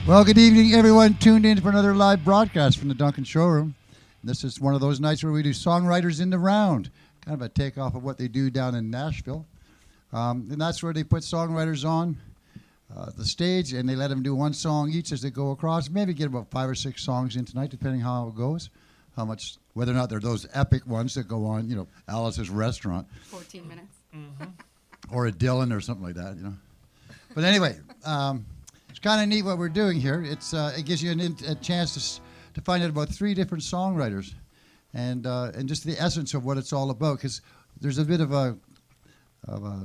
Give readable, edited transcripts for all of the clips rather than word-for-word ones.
Well, good evening, everyone tuned in for another live broadcast from the Duncan Showroom. This is one of those nights where we do Songwriters in the Round, kind of a takeoff of what they do down in Nashville. And that's where they put songwriters on the stage, and they let them do one song each as they go across. Maybe get about 5 or 6 songs in tonight, depending how it goes. How much, whether or not they're those epic ones that go on, you know, Alice's Restaurant. 14 minutes. Mm-hmm. Or a Dylan or something like that, you know. But anyway, it's kind of neat what we're doing here. It gives you a chance to find out about 3 different songwriters, and just the essence of what it's all about. Because there's a bit of a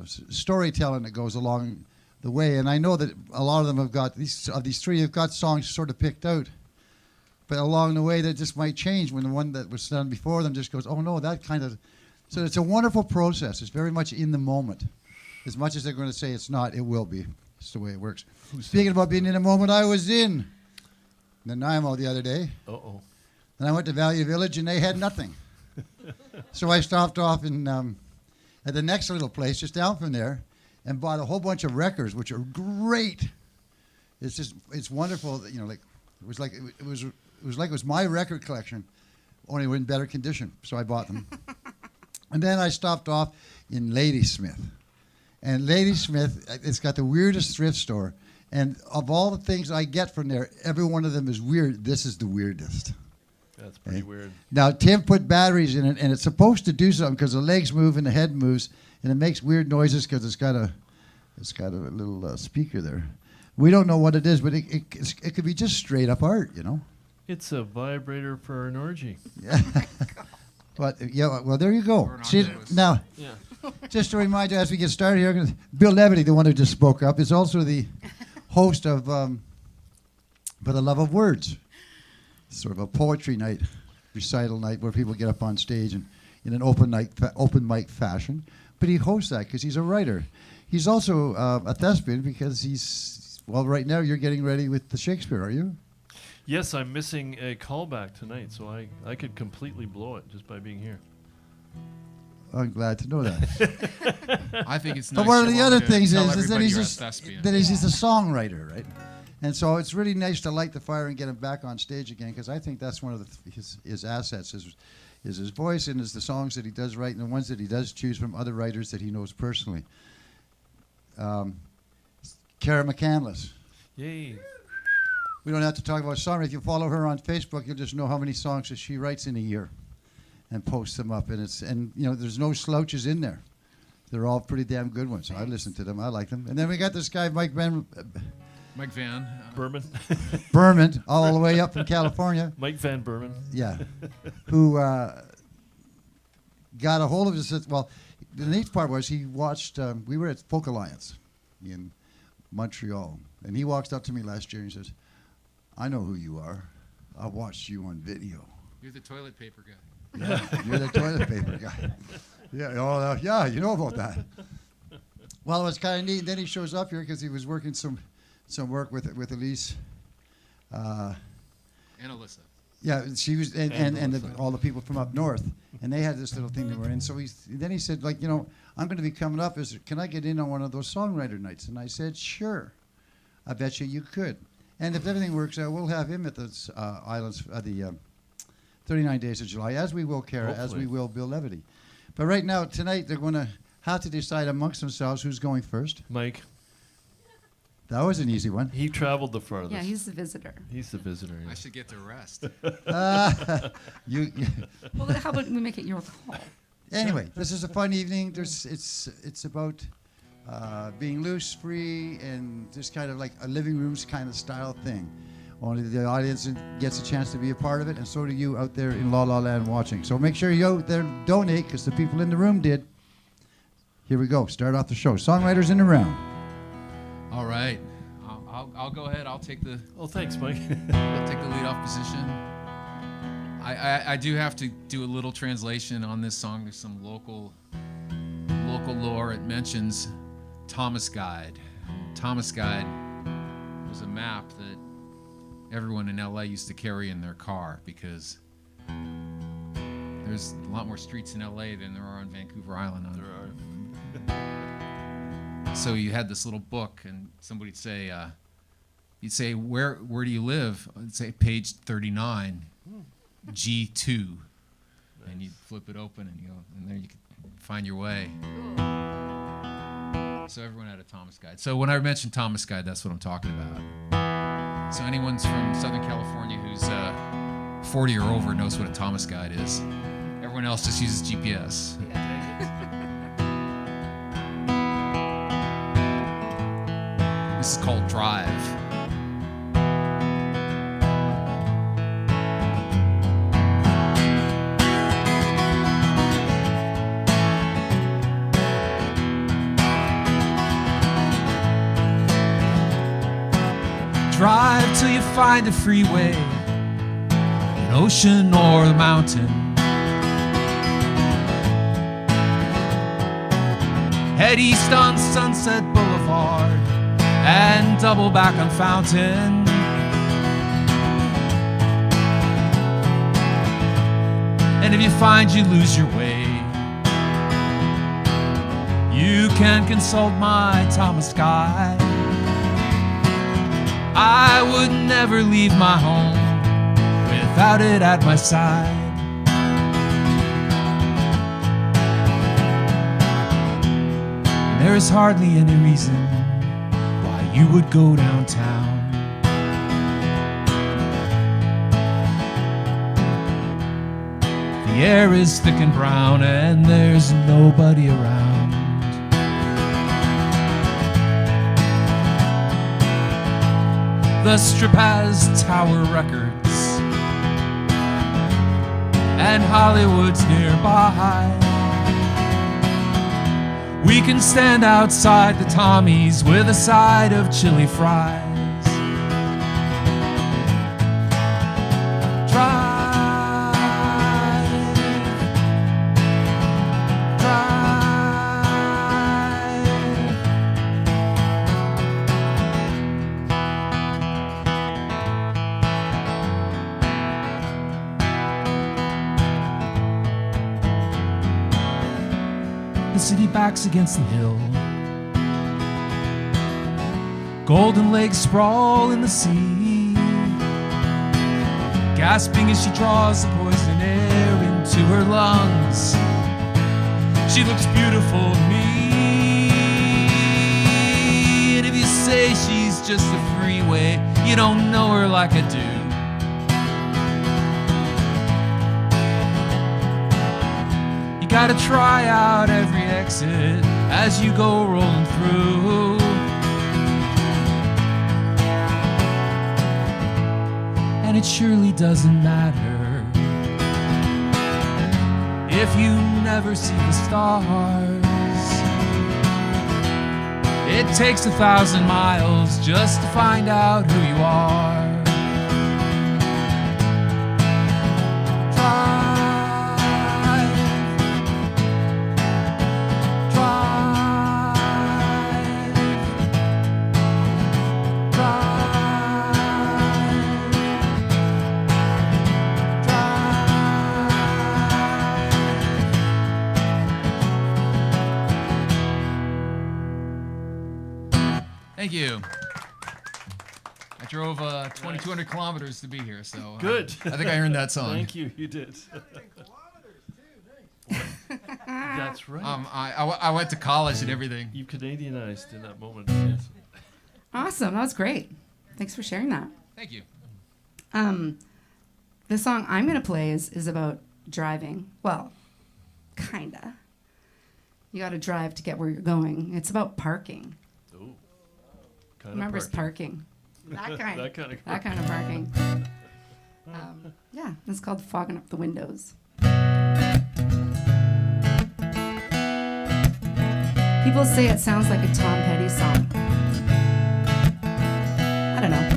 storytelling that goes along the way, and I know that a lot of them have got these 3 have got songs sort of picked out, but along the way that just might change when the one that was done before them just goes, oh no, that kind of. So it's a wonderful process. It's very much in the moment. As much as they're going to say it's not, it will be. It's the way it works. Speaking about being in a moment, I was in Nanaimo the other day. Uh-oh. And I went to Value Village, and they had nothing. So I stopped off in at the next little place just down from there and bought a whole bunch of records, which are great. It's wonderful that, you know, like it was my record collection, only in better condition. So I bought them. And then I stopped off in Ladysmith. And Ladysmith, it's got the weirdest thrift store. And of all the things I get from there, every one of them is weird. This is the weirdest. That's pretty weird. Now, Tim put batteries in it, and it's supposed to do something because the legs move and the head moves, and it makes weird noises because it's got a little speaker there. We don't know what it is, but it could be just straight up art, you know. It's a vibrator for an orgy. Yeah. But yeah, well, there you go. See, now, Yeah. just to remind you as we get started here, Bill Levity, the one who just spoke up, is also the host of For the Love of Words. Sort of a poetry night, recital night, where people get up on stage and in an open mic fashion. But he hosts that because he's a writer. He's also a thespian because right now you're getting ready with the Shakespeare, are you? Yes, I'm missing a callback tonight, so I could completely blow it just by being here. I'm glad to know that. I think it's nice. But one of the other to things tell is that everybody he's you're a just thespian. that he's a songwriter, right? And so it's really nice to light the fire and get him back on stage again, because I think that's one of his assets is his voice and is the songs that he does write and the ones that he does choose from other writers that he knows personally. Cara McCandless. Yay. We don't have to talk about songwriting. If you follow her on Facebook, you'll just know how many songs that she writes in a year and posts them up. And you know, there's no slouches in there. They're all pretty damn good ones. I listen to them. I like them. And then we got this guy, Mike Van Berman. Berman, all the way up from California. Mike Van Berman. Yeah. Who got a hold of us. Well, the neat part was he watched, we were at Folk Alliance in Montreal. And he walks up to me last year and he says, I know who you are. I watched you on video. You're the toilet paper guy. Yeah, you're the toilet paper guy. Yeah, yeah, you know about that. Well, it was kind of neat. Then he shows up here because he was working some work with Elise. And Alyssa. Yeah, she was, and all the people from up north, and they had this little thing they were in. So then he said, like, you know, I'm going to be coming up. Can I get in on one of those songwriter nights? And I said, sure. I bet you could. And if everything works out, we'll have him at the islands, the 39 Days of July, as we will Cara, as we will Bill Levity. But right now, tonight, they're going to have to decide amongst themselves who's going first. Mike. That was an easy one. He traveled the farthest. Yeah, he's the visitor. He's the visitor. Yeah. I should get to rest. Well, how about we make it your call? Anyway, this is a fun evening. It's about being loose, free, and just kind of like a living rooms kind of style thing. Only the audience gets a chance to be a part of it, and so do you out there in La La Land watching. So make sure you out there donate, because the people in the room did. Here we go. Start off the show. Songwriters in the round. All right. I'll go ahead. I'll take the. Oh, thanks, Mike. I'll take the lead-off position. I do have to do a little translation on this song. There's some local lore. It mentions Thomas Guide. Thomas Guide was a map that everyone in LA used to carry in their car because there's a lot more streets in LA than there are on Vancouver Island. So you had this little book, and somebody'd say, you'd say, where do you live? I'd say page 39, G2. And you'd flip it open and you go, and there you could find your way. So everyone had a Thomas Guide. So when I mention Thomas Guide, that's what I'm talking about. So anyone from Southern California who's 40 or over knows what a Thomas Guide is. Everyone else just uses GPS. This is called Drive. Drive till you find a freeway, an ocean or the mountain. Head east on Sunset Boulevard and double back on Fountain. And if you find you lose your way, you can consult my Thomas Guide. I would never leave my home without it at my side. And there is hardly any reason why you would go downtown. The air is thick and brown and there's nobody around. The Strip has Tower Records and Hollywood's nearby. We can stand outside the Tommy's with a side of chili fries. The city backs against the hill. Golden legs sprawl in the sea, gasping as she draws the poison air into her lungs. She looks beautiful to me. And if you say she's just a freeway, you don't know her like I do. Gotta try out every exit as you go rolling through. And it surely doesn't matter if you never see the stars. It takes 1,000 miles just to find out who you are. Thank you. I drove 2,200 kilometers to be here, so Good. I think I earned that song. Thank you. You did. That's right. I went to college and everything. You Canadianized in that moment. Yes. Awesome. That was great. Thanks for sharing that. Thank you. The song I'm going to play is about driving. Well, kinda. You got to drive to get where you're going. It's about parking. Oh. Remember, it's parking. That kind. That kind of That kind of parking. Yeah, it's called Fogging Up the Windows. People say it sounds like a Tom Petty song. I don't know.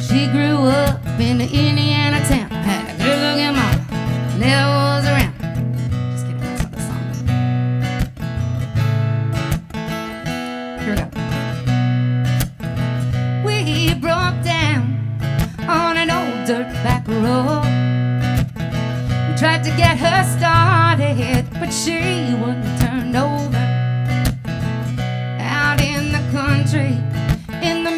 She grew up in the Indiana town, had a good looking mama, never was around. Just kidding, that's not the song. Here we go. We broke down on an old dirt back road. We tried to get her started, but she wouldn't turn over. Out in the country, in the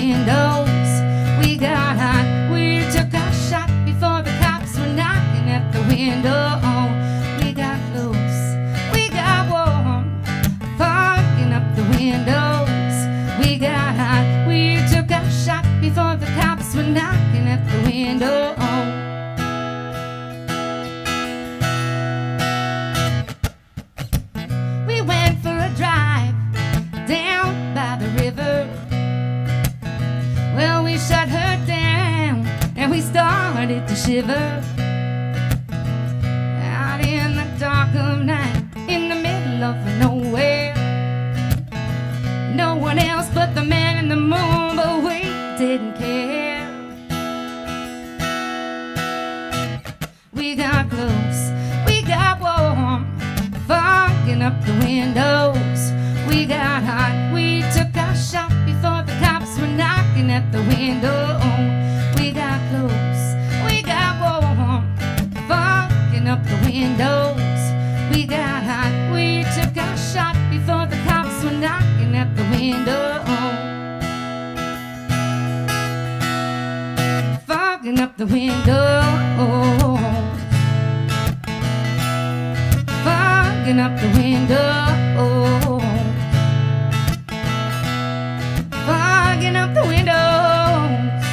windows. We got hot, we took a shot before the cops were knocking at the window. We got close, we got warm, fogging up the windows. We got hot, we took a shot before the cops were knocking at the window. We went for a drive down by the river. Well, we shut her down and we started to shiver. Out in the dark of night, in the middle of nowhere. No one else but the man in the moon, but we didn't care. We got close, we got warm, fogging up the windows. We got hot, we took a shot before the cops were knocking at the window. We got close, we got warm, fogging up the windows. We got hot, we took a shot before the cops were knocking at the window. Fogging up the window. Fogging up the window. Fogging up the windows.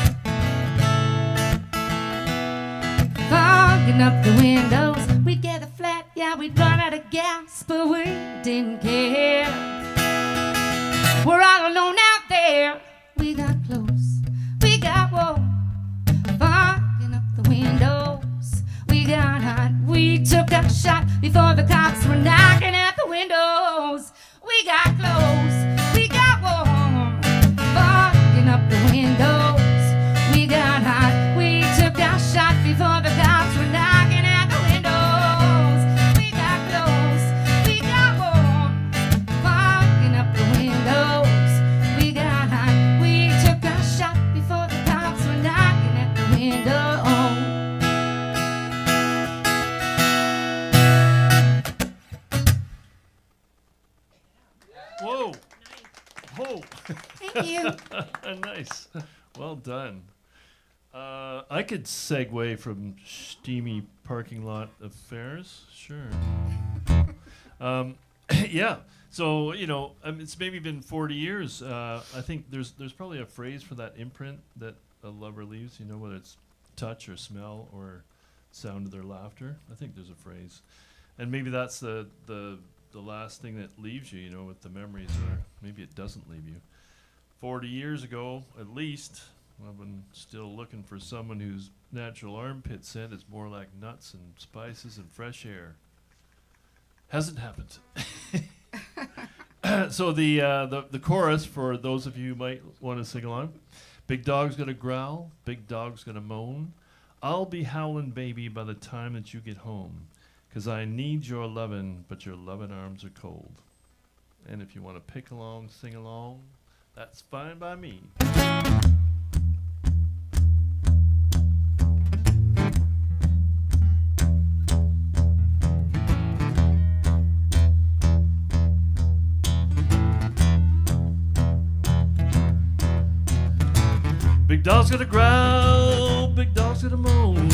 Fogging up the windows. We'd get a flat, yeah, we'd run out of gas, but we didn't care. We're all alone out there. We got close, we got warm, fogging up the windows. We got hot, we took a shot before the cops were knocking at the windows. We got close, we got warm, fogging up the windows. We got hot, we took a shot before the cops were knocking at the windows. We got close, we got warm, fogging up the windows. We got hot, we took a shot before the cops were knocking at the window. Whoa! Whoa! Thank you. Nice. Well done. I could segue from steamy parking lot affairs. Sure. Yeah. So, it's maybe been 40 years. I think there's probably a phrase for that imprint that a lover leaves, whether it's touch or smell or sound of their laughter. I think there's a phrase. And maybe that's the last thing that leaves you, with the memories, or maybe it doesn't leave you. 40 years ago, at least, I've been still looking for someone whose natural armpit scent is more like nuts and spices and fresh air. Hasn't happened. So the chorus, for those of you who might want to sing along: big dog's gonna growl, big dog's gonna moan. I'll be howling, baby, by the time that you get home, 'cause I need your lovin', but your lovin' arms are cold. And if you want to pick along, sing along, that's fine by me. Big dog's gonna growl, big dog's gonna moan.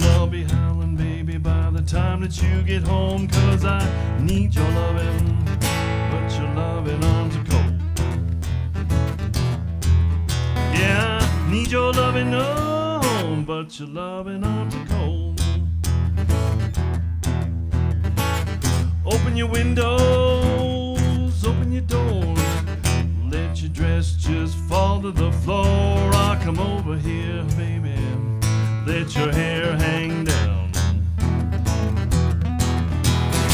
I'll be howling, baby, by the time that you get home, 'cause I need your lovin', but your lovin' arms are cold. Yeah, I need your lovin', no, but your lovin' arms are cold. Open your windows, open your doors, let your dress just fall to the floor. I'll come over here, baby, let your hair hang down.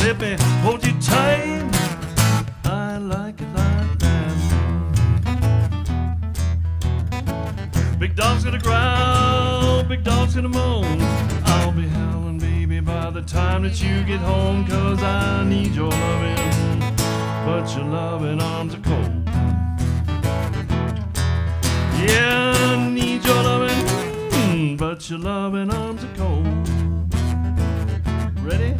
Let me hold you tight, I like it like that. Big dog's gonna growl, big dog's gonna moan. I'll be howling, baby, by the time that you get home, 'cause I need your lovin', but your lovin' arms are cold. Yeah, I need your lovin', but your lovin' arms are cold. Ready?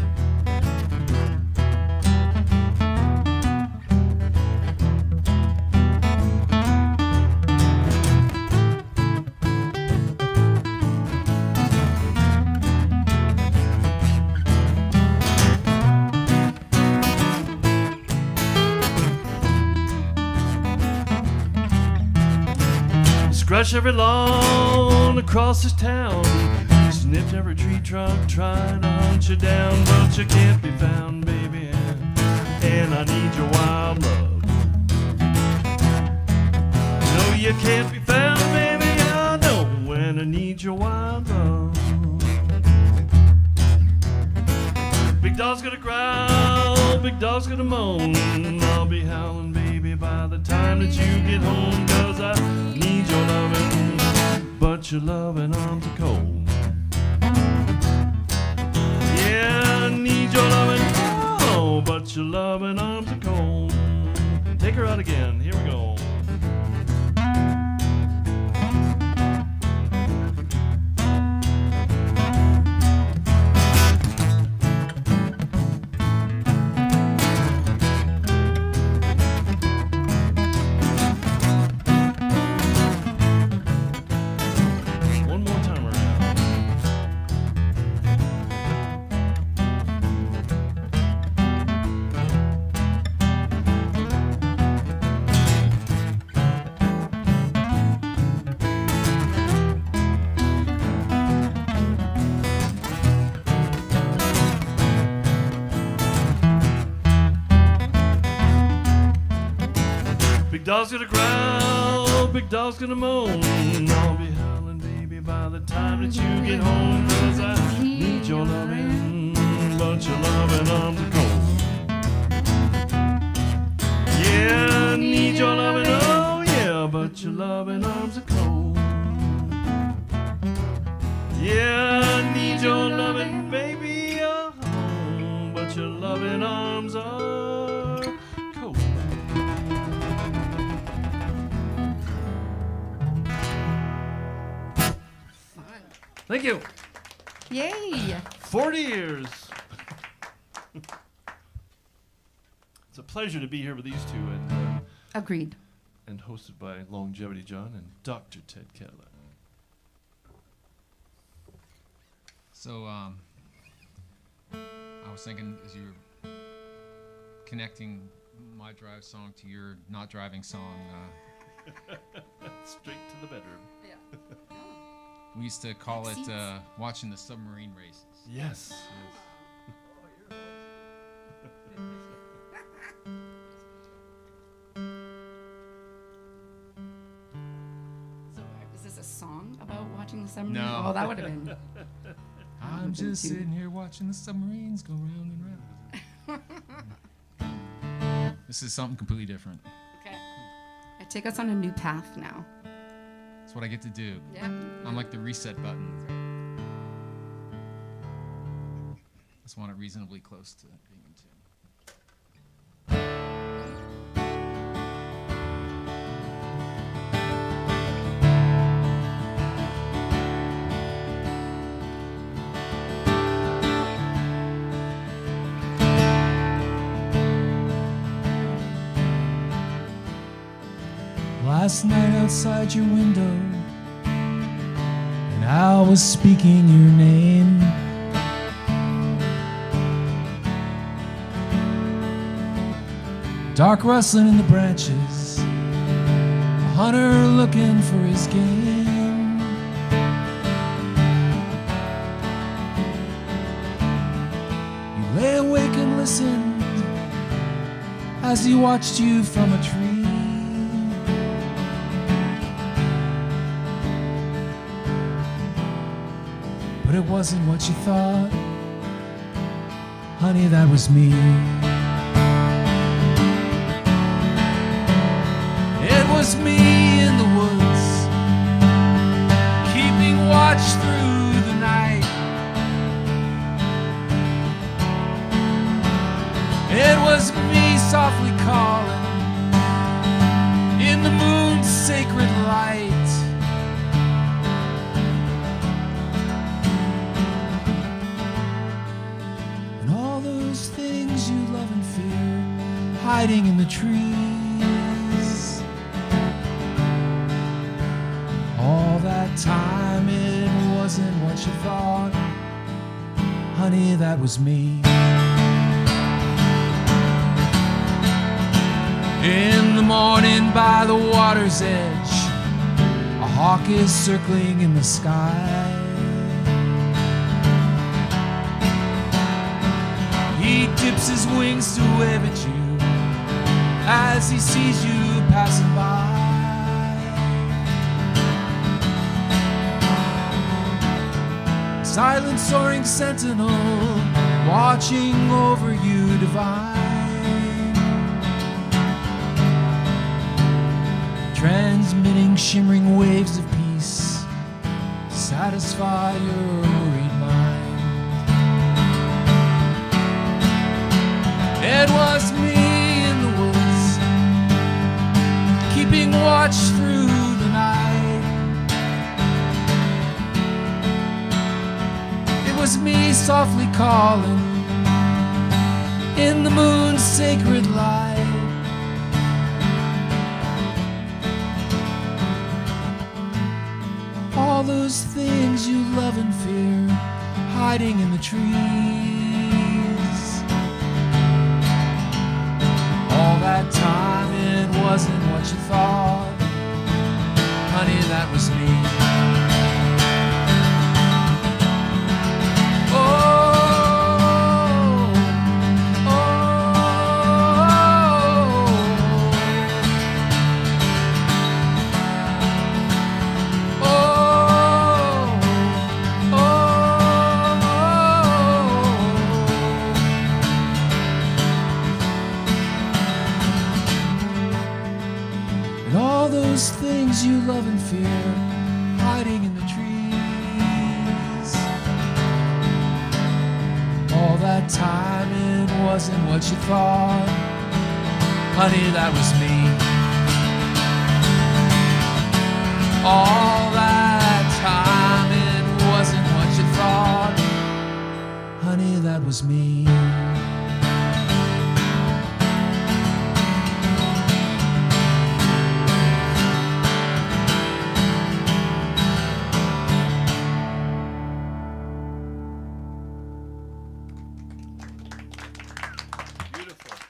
Scratched every lawn across this town, sniffed every tree trunk trying to hunt you down, but you can't be found, baby, and I need your wild love. No, you can't be found, baby, I know when I need your wild love. Big dog's gonna growl, big dog's gonna moan, I'll be howling, baby, by the time that you get home, 'cause I need your loving, but your loving arms are cold. Yeah, I need your loving, oh, but your loving arms are cold. Take her out again, here we go. Big dog's gonna growl, big dog's gonna moan, I'll be howling, baby, by the time that you get home, 'cause I need your loving, but your loving arms are cold. Yeah, I need your loving, oh yeah, but your loving arms are cold. Yeah, I need your loving, baby, oh, but your loving arms are cold. Thank you. Yay! 40 years. It's a pleasure to be here with these two, Agreed. and hosted by Longevity John and Dr. Ted Cadillac. So, I was thinking as you were connecting my drive song to your not driving song, Straight to the bedroom. we used to call it Seats. watching the submarine races. Yes. So, is this a song about watching the submarine? No. Oh, that would have been. I'm just too. sitting here watching the submarines go round and round. This is something completely different. Okay. I take us on a new path now. That's what I get to do. Yeah. I'm like the reset button. Just want it reasonably close to being in tune. Last night outside your window, and I was speaking your name. Dark rustling in the branches, a hunter looking for his game. You lay awake and listened as he watched you from a tree. But it wasn't what you thought, honey, that was me. It was me in the woods, keeping watch through the night. It was me softly calling in the moon's sacred light. And all those things you love and fear hiding in the trees. All that time it wasn't what you thought, honey, that was me. In the morning by the water's edge, a hawk is circling in the sky. He dips his wings to wave at you as he sees you passing by. Silent soaring sentinel watching over you divine, transmitting shimmering waves of peace to satisfy your worried mind. It was me in the woods, keeping watch through the night. It was me softly calling in the moon's sacred light. All those things you love and fear, hiding in the trees. All that time it wasn't what you thought. Honey, that was me. Things you love and fear, hiding in the trees. All that time it wasn't what you thought. Honey, that was me. All that time it wasn't what you thought. Honey, that was me.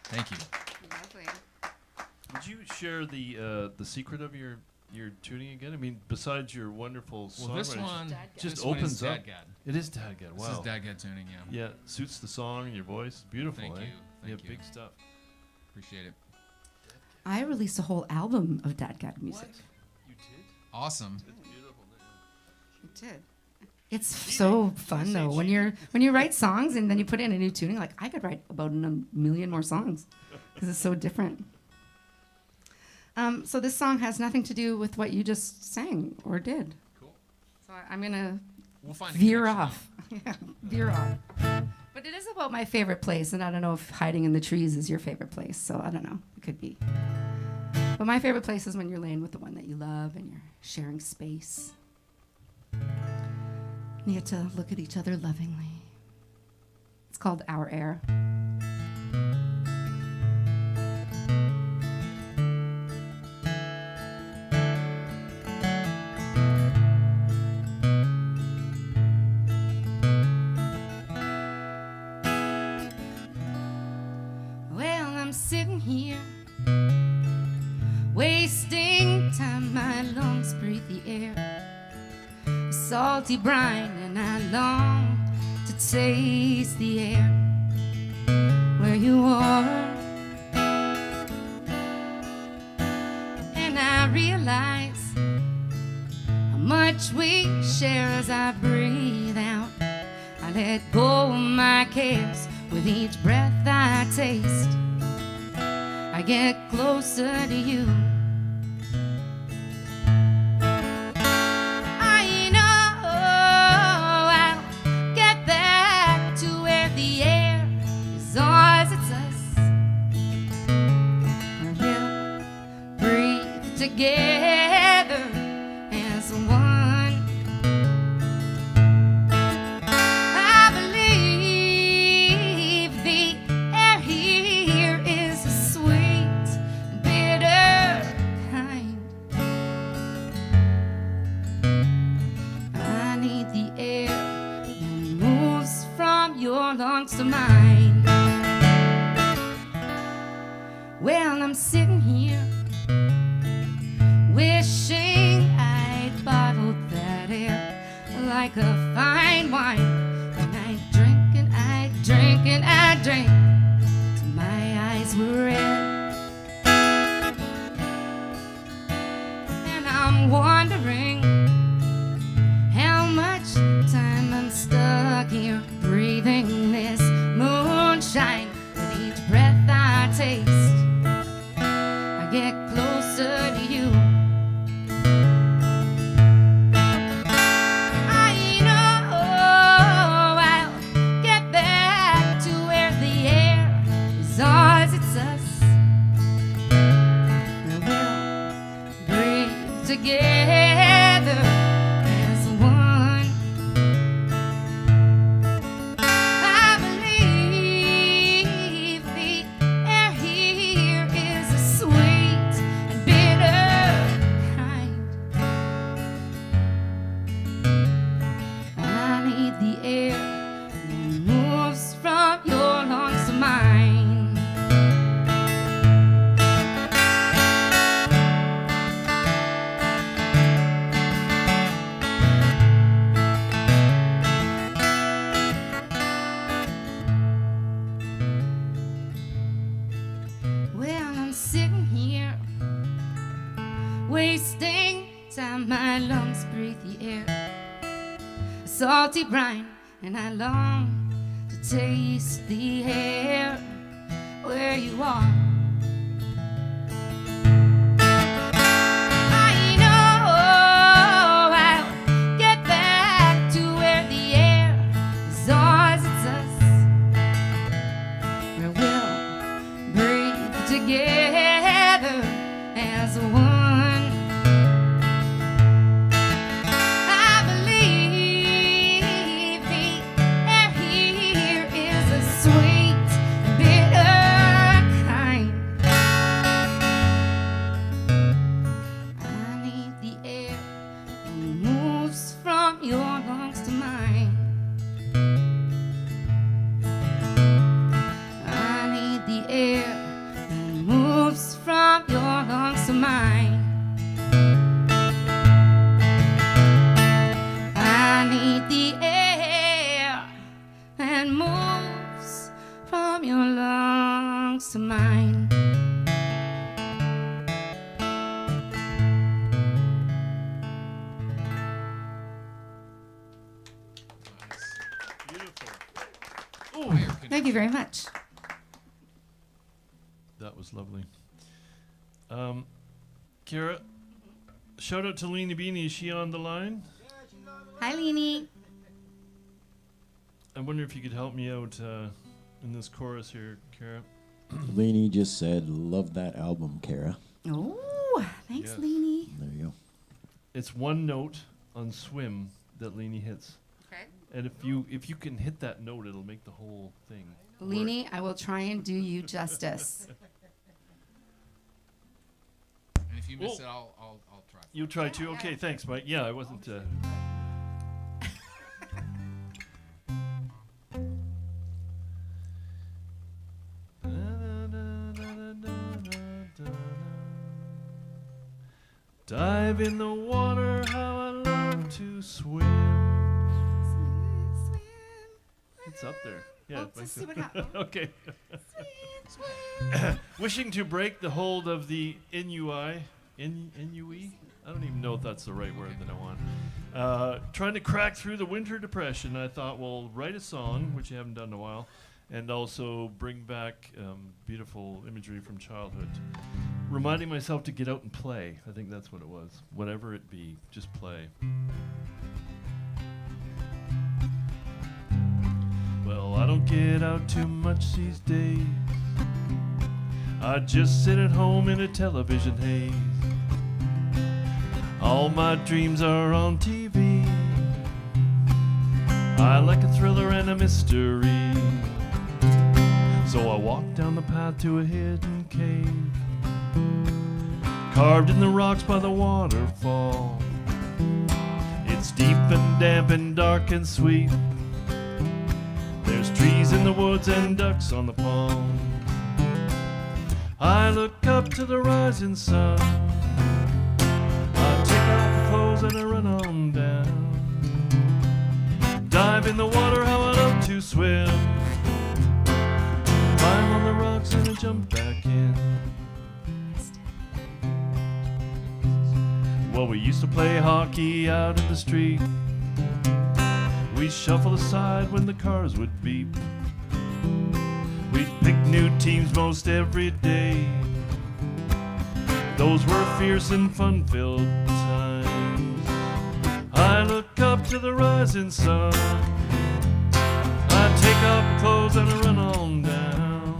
Thank you. Lovely. Would you share the secret of your tuning again? I mean, besides your wonderful Well, this songwriting, one just this one is opens up. Dadgad. It is Dadgad. Wow. This is Dadgad tuning, yeah. Yeah, suits the song, your voice. Beautiful. Thank eh? you. Thank Yeah, you. big stuff. Appreciate it. I released a whole album of Dadgad music. You did? Awesome. It's beautiful. I did. It's so fun though when you write songs and then you put in a new tuning. Like I could write about a million more songs because it's so different. So this song has nothing to do with what you just sang or did. Cool. So I'm gonna We'll find a veer connection. off. Yeah, veer off. But it is about my favorite place, and I don't know if hiding in the trees is your favorite place. So I don't know. It could be. But my favorite place is when you're laying with the one that you love and you're sharing space. You get to look at each other lovingly. It's called Our Air. Well, I'm sitting here, wasting time. My lungs breathe the air. Salty brine, and I long to taste the air where you are. And I realize how much we share as I breathe out. I let go of my cares with each breath I taste. I get closer to you. Together as one. I believe the air here is a sweet, bitter kind. I need the air that moves from your lungs to mine. Well, I'm sitting here wishing I'd like a fine wine. And I drink and I drink and I drink till my eyes were red. And I'm wondering how much time I'm stuck here breathing this moonshine. With each breath I taste, I get closer to you. I know I'll get back to where the air is ours, it's us. And we'll breathe together as one. I believe the air here is a sweet and bitter kind. I need the air that moves from your lungs to mine. Well, I'm sitting here wasting time. My lungs breathe the air, a salty brine, and I long to taste the air where you are. I know I'll get back to where the air is ours, it's us. Where we'll breathe together as one. I believe the air here is a sweet, bitter kind. I need the air that moves from your lungs to mine. I need the air that moves from your lungs to mine. I need the air that moves from your lungs to mine. Beautiful. Thank you very much. That was lovely. Cara, shout out to Leanie Beanie. Is she on the line? Hi, Leanie. I wonder if you could help me out in this chorus here, Cara. Lainey just said, love that album, Cara. Oh, thanks, Yes. Leanie. There you go. It's one note on Swim that Leanie hits. Okay. And if you can hit that note, it'll make the whole thing work. Leanie, I will try and do you justice. And if you miss Whoa. it, I'll try. You try too? Okay, thanks, Mike. Yeah, I wasn't... Dive in the water, how I love to swim. It's up there. Yeah. Well, let's see what happens. Okay. Wishing to break the hold of the Inui. Inui? I don't even know if that's the right word that I want. Trying to crack through the winter depression. I thought, well, write a song, which you haven't done in a while, and also bring back beautiful imagery from childhood. Reminding myself to get out and play. I think that's what it was. Whatever it be, just play. Well, I don't get out too much these days. I just sit at home in a television haze. All my dreams are on TV. I like a thriller and a mystery. So I walk down the path to a hidden cave, carved in the rocks by the waterfall. It's deep and damp and dark and sweet. There's trees in the woods and ducks on the pond. I look up to the rising sun. I take off the clothes and I run on down. Dive in the water, how I love to swim. Climb on the rocks and I jump back in. Well, we used to play hockey out in the street. We'd shuffle aside when the cars would beep. We'd pick new teams most every day. Those were fierce and fun-filled times. I look up to the rising sun. I take off my clothes and I run on down.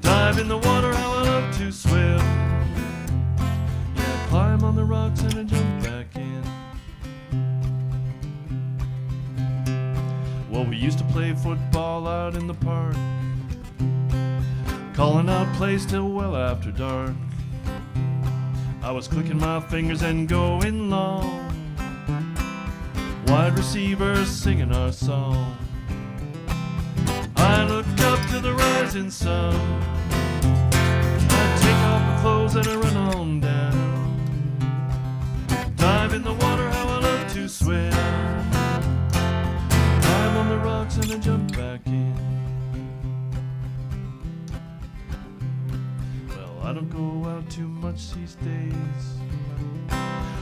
Dive in the water, how I love to swim. Yeah, climb on the rocks and I jump back in. Well, we used to play football out in the park, calling out plays till well after dark. I was clicking my fingers and going long. Wide receivers singing our song. I look up to the rising sun. I take off my clothes and I run on down. Dive in the water, how I love to swim. Climb on the rocks and I jump back in. Well, I don't go out too much these days.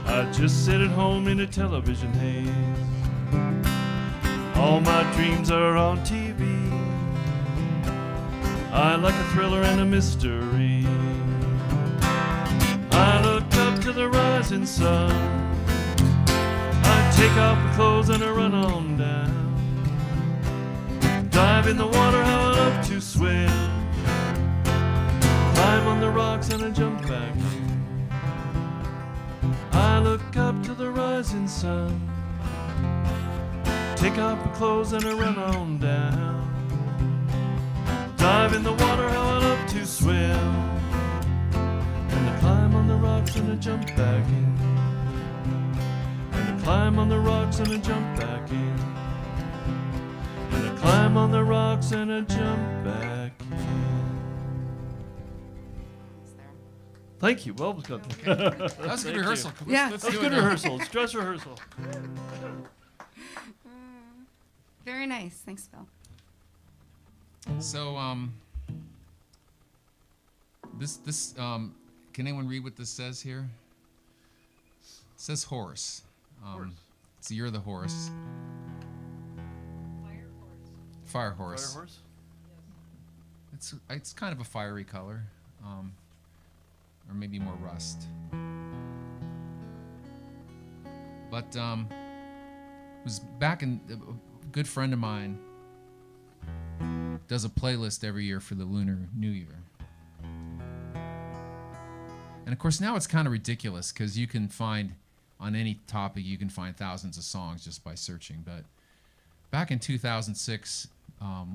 I just sit at home in a television haze. All my dreams are on TV. I like a thriller and a mystery. I look up to the rising sun. I take off my clothes and I run on down. Dive in the water, how I love to swim. Climb on the rocks and I jump back in. I look up to the rising sun. Take off my clothes and I run on down. Dive in the water, how I love to swim. And I climb on the rocks and I jump back in. And I climb on the rocks and I jump back in. And I climb on the rocks and I jump back in. Thank you. Well, it was good. That was a good rehearsal. Yeah. Let's That was do good it now. rehearsal. It's dress rehearsal. Very nice. Thanks, Phil. So, this can anyone read what this says here? It says horse. Horse. It's the year of the horse. Fire horse. Fire horse? It's kind of a fiery color, or maybe more rust. But it was back in. A good friend of mine does a playlist every year for the Lunar New Year. And of course now it's kind of ridiculous because you can find, on any topic, you can find thousands of songs just by searching. But back in 2006,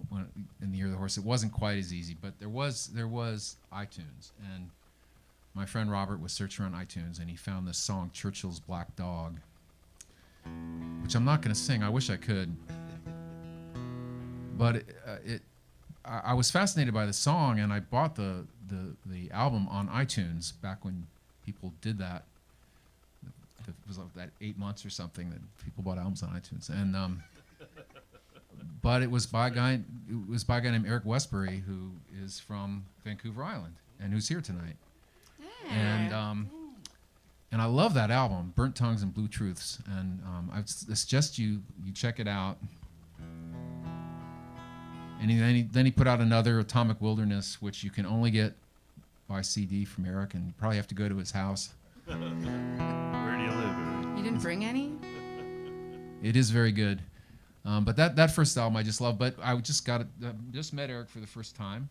when, in the year of the horse, it wasn't quite as easy, but there was iTunes. And my friend Robert was searching on iTunes and he found this song, Churchill's Black Dog, which I'm not going to sing. I wish I could. But I was fascinated by the song, and I bought the album on iTunes back when people did that. It was like that 8 months or something that people bought albums on iTunes, and but it was by a guy named Eric Westbury, who is from Vancouver Island and who's here tonight. And I love that album, Burnt Tongues and Blue Truths, and I suggest you check it out. And then he put out another, Atomic Wilderness, which you can only get by CD from Eric, and you probably have to go to his house. Where do you live, Eric? You didn't bring any? It is very good. But that first album I just love. But I just met Eric for the first time,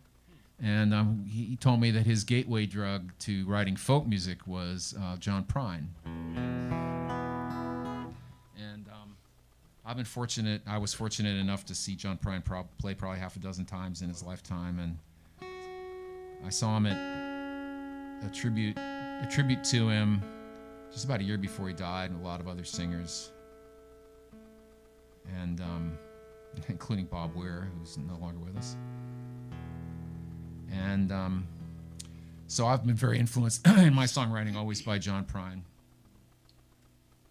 and he told me that his gateway drug to writing folk music was John Prine. And I was fortunate enough to see John Prine play probably half a dozen times in his lifetime, and I saw him at a tribute to him just about a year before he died, and a lot of other singers, and including Bob Weir, who's no longer with us. And so I've been very influenced in my songwriting always by John Prine.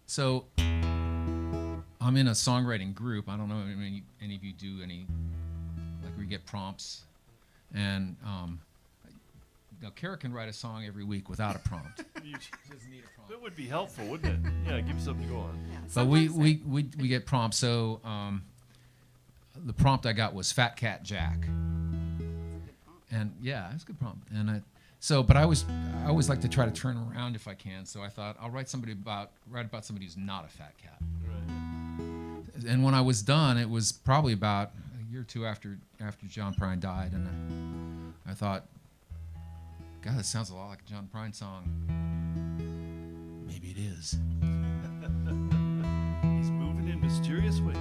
So I'm in a songwriting group. I don't know if any of you do any, like we get prompts. And now Cara can write a song every week without a prompt. You doesn't need a prompt. That would be helpful, wouldn't it? Yeah, give you something to go on. Yeah, But we sometimes get prompts. So the prompt I got was Fat Cat Jack. And yeah, it's a good prompt. And but I always like to try to turn around if I can. So I thought I'll write about somebody who's not a fat cat. Right. And when I was done, it was probably about a year or two after John Prine died, and I thought, God, that sounds a lot like a John Prine song. Maybe it is. He's moving in mysterious ways.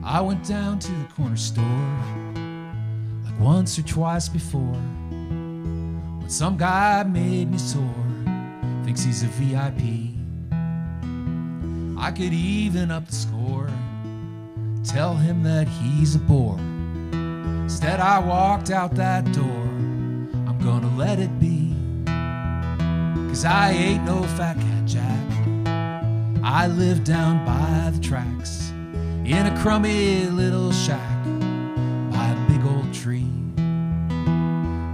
I went down to the corner store like once or twice before, when some guy made me sore, thinks he's a VIP. I could even up the score, tell him that he's a bore. Instead I walked out that door, I'm gonna let it be, 'cause I ain't no fat cat Jack. I live down by the tracks, in a crummy little shack by a big old tree.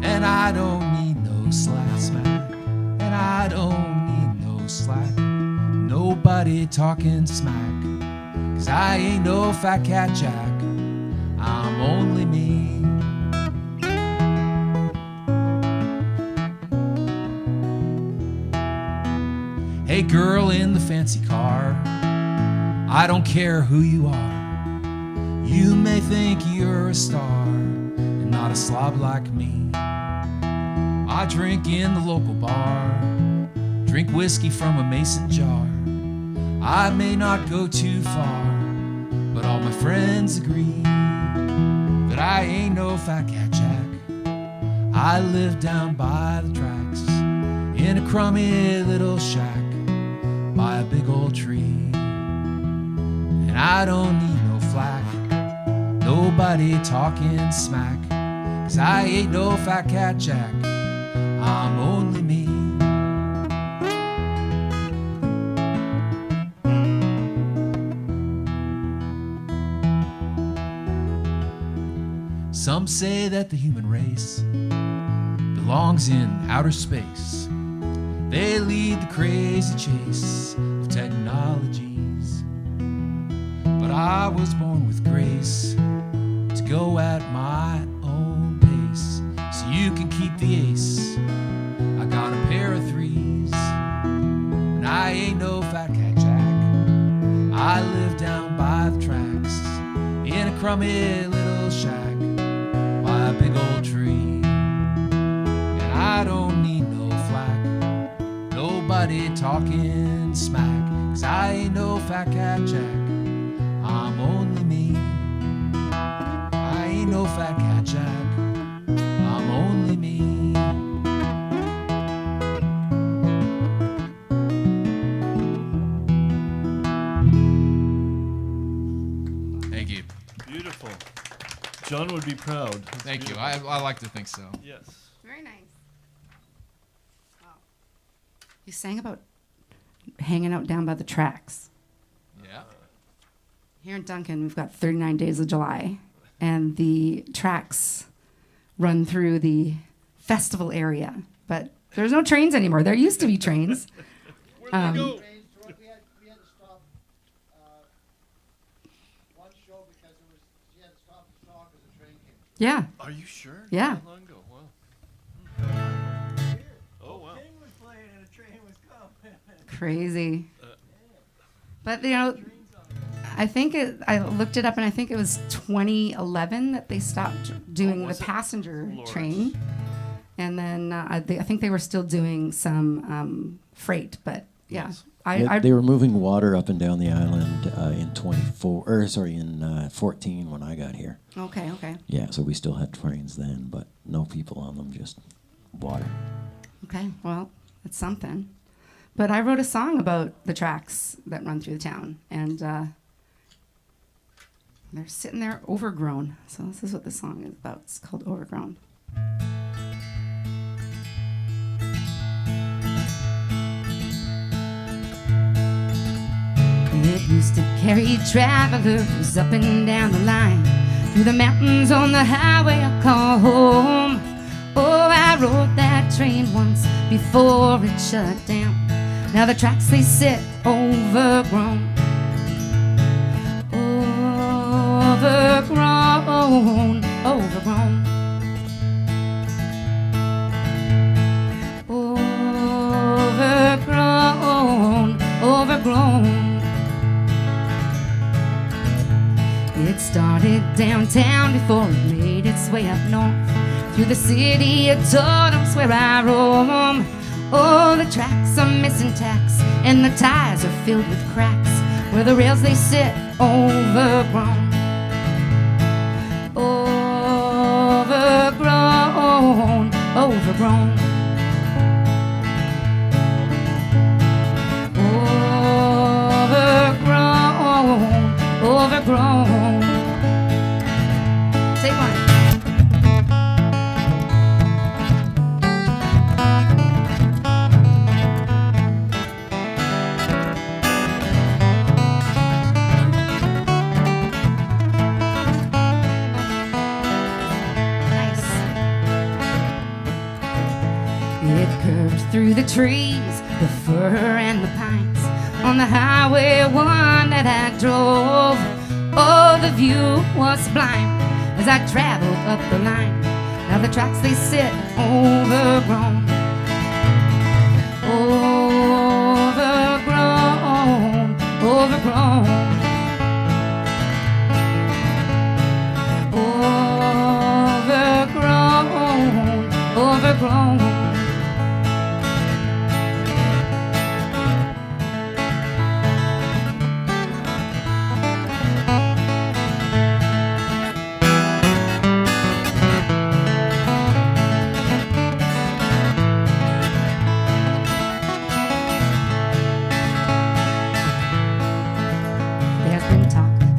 And I don't need no smack, and I don't need no slack, nobody talking smack, 'cause I ain't no fat cat Jack, I'm only me. Hey girl in the fancy car, I don't care who you are. You may think you're a star and not a slob like me. I drink in the local bar, drink whiskey from a mason jar. I may not go too far, but all my friends agree that I ain't no fat cat Jack. I live down by the tracks, in a crummy little shack by a big old tree. And I don't need no flack, nobody talking smack, 'cause I ain't no fat cat Jack, I'm only me. Some say that the human race belongs in outer space. They lead the crazy chase of technologies. But I was born with grace to go at my own pace, so you can keep the ace. I got a pair of threes, and I ain't no fat cat Jack. I live down by the tracks, in a crummy little shack by a big old tree. And I don't need no flack, nobody talking smack, 'cause I ain't no fat cat Jack, I'm only me. I ain't no fat cat Jack, I'm only me. Thank you. Beautiful. John would be proud. That's Thank you. beautiful. I like to think so. Yes. Very nice. Wow. You sang about hanging out down by the tracks. Yeah. Here in Duncan, we've got 39 days of July, and the tracks run through the festival area. But there's no trains anymore. There used to be trains. Where'd they go? We had to stop one show because she had to stop the song because the train came. Yeah, Are you sure? Yeah. That long ago? Wow. Oh, wow. crazy. But you know, I think I looked it up, and I think it was 2011 that they stopped doing the was it? passenger Lord. train, and then I think they were still doing some freight. But yeah, Yes. Yeah, they were moving water up and down the island in 14 when I got here. Okay. Yeah, so we still had trains then, but no people on them, just water. Okay, well, it's something. But I wrote a song about the tracks that run through the town, and they're sitting there overgrown. So this is what the song is about. It's called Overgrown. used to carry travelers up and down the line, through the mountains on the highway I call home. Oh, I rode that train once before it shut down. Now the tracks they sit overgrown. Overgrown, overgrown. Overgrown, overgrown. It started downtown before it made its way up north, through the city of totems where I roam. Oh, the tracks are missing tacks, and the tires are filled with cracks, where the rails they sit overgrown. Overgrown, overgrown. Overgrown, overgrown. Take one. It curved through the trees, the fir and the pines, on the highway one that I drove. Oh, the view was sublime as I traveled up the line. Now the tracks they sit overgrown. Overgrown, overgrown. Overgrown, overgrown.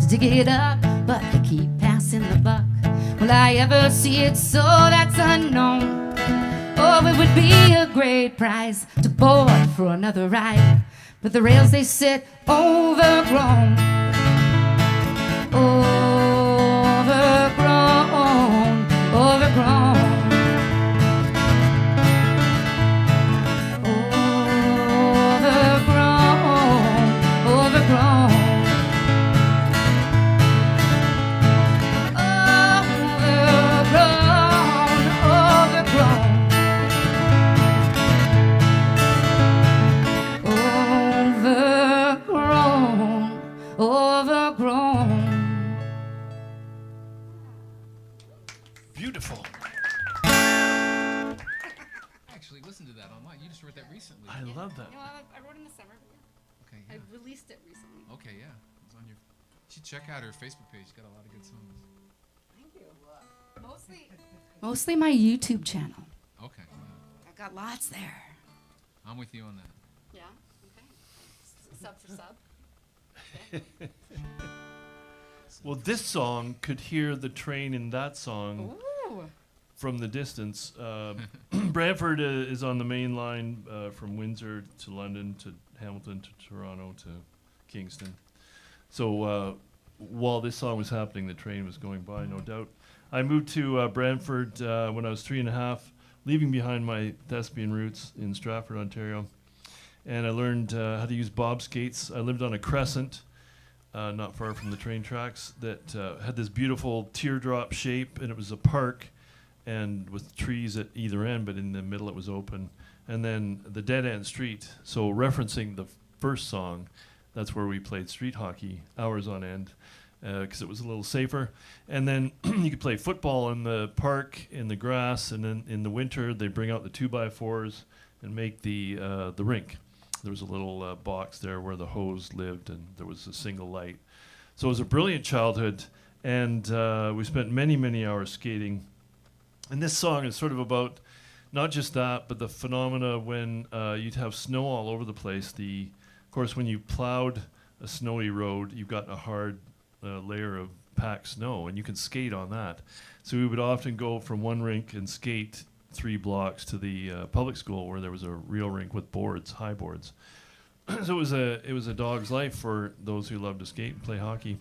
To get up, but they keep passing the buck. Will I ever see it so? That's unknown. Oh, it would be a great prize to board for another ride, but the rails they sit overgrown. Overgrown, overgrown. Overgrown, overgrown. Beautiful. Actually, listen to that online. You just wrote that recently. I love that. You know, I wrote in the summer. Okay, I yeah. released it recently. Okay, yeah. It's on your. You should check out her Facebook page. She's got a lot of good songs. Thank you. Mostly my YouTube channel. Okay, yeah. I've got lots there. I'm with you on that. Yeah. Okay. Sub for sub. Well, this song could hear the train in that song Ooh. from the distance. Brantford is on the main line from Windsor to London to Hamilton to Toronto to Kingston. So while this song was happening, the train was going by, no doubt. I moved to Brantford when I was 3.5, leaving behind my thespian roots in Stratford, Ontario. And I learned how to use bob skates. I lived on a crescent not far from the train tracks that had this beautiful teardrop shape, and it was a park and with trees at either end, but in the middle it was open. And then the dead end street, so referencing the first song, that's where we played street hockey hours on end because it was a little safer. And then you could play football in the park, in the grass, and then in the winter they bring out the 2x4s and make the rink. There was a little box there where the hose lived, and there was a single light. So it was a brilliant childhood, and we spent many, many hours skating. And this song is sort of about not just that, but the phenomena when you'd have snow all over the place. Of course, when you plowed a snowy road, you've got a hard layer of packed snow, and you can skate on that. So we would often go from one rink and skate 3 blocks to the public school where there was a real rink with boards, high boards. So it was a dog's life for those who love to skate and play hockey.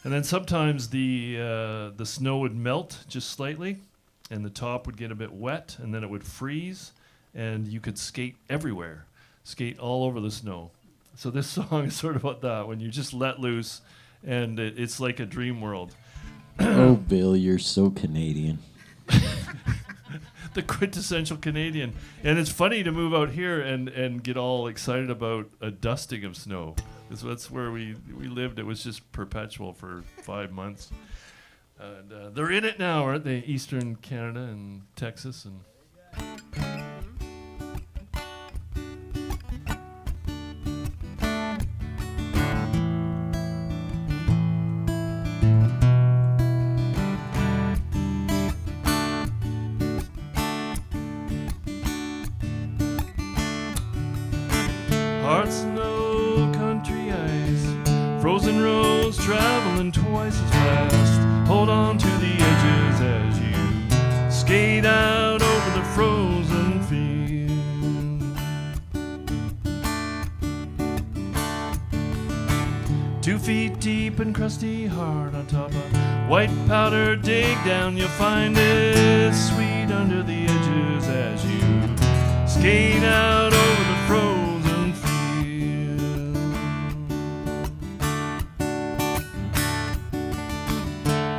And then sometimes the snow would melt just slightly, and the top would get a bit wet, and then it would freeze, and you could skate everywhere, skate all over the snow. So this song is sort of about that, when you just let loose, and it's like a dream world. Oh, Bill, you're so Canadian. The quintessential Canadian. And it's funny to move out here and get all excited about a dusting of snow. Because that's where we lived. It was just perpetual for 5 months. And they're in it now, aren't they? Eastern Canada and Texas. And hard snow, country ice, frozen roads traveling twice as fast. Hold on to the edges as you skate out over the frozen field. 2 feet deep and crusty hard on top of white powder. Dig down, you'll find it sweet under the edges as you skate out over the frozen field.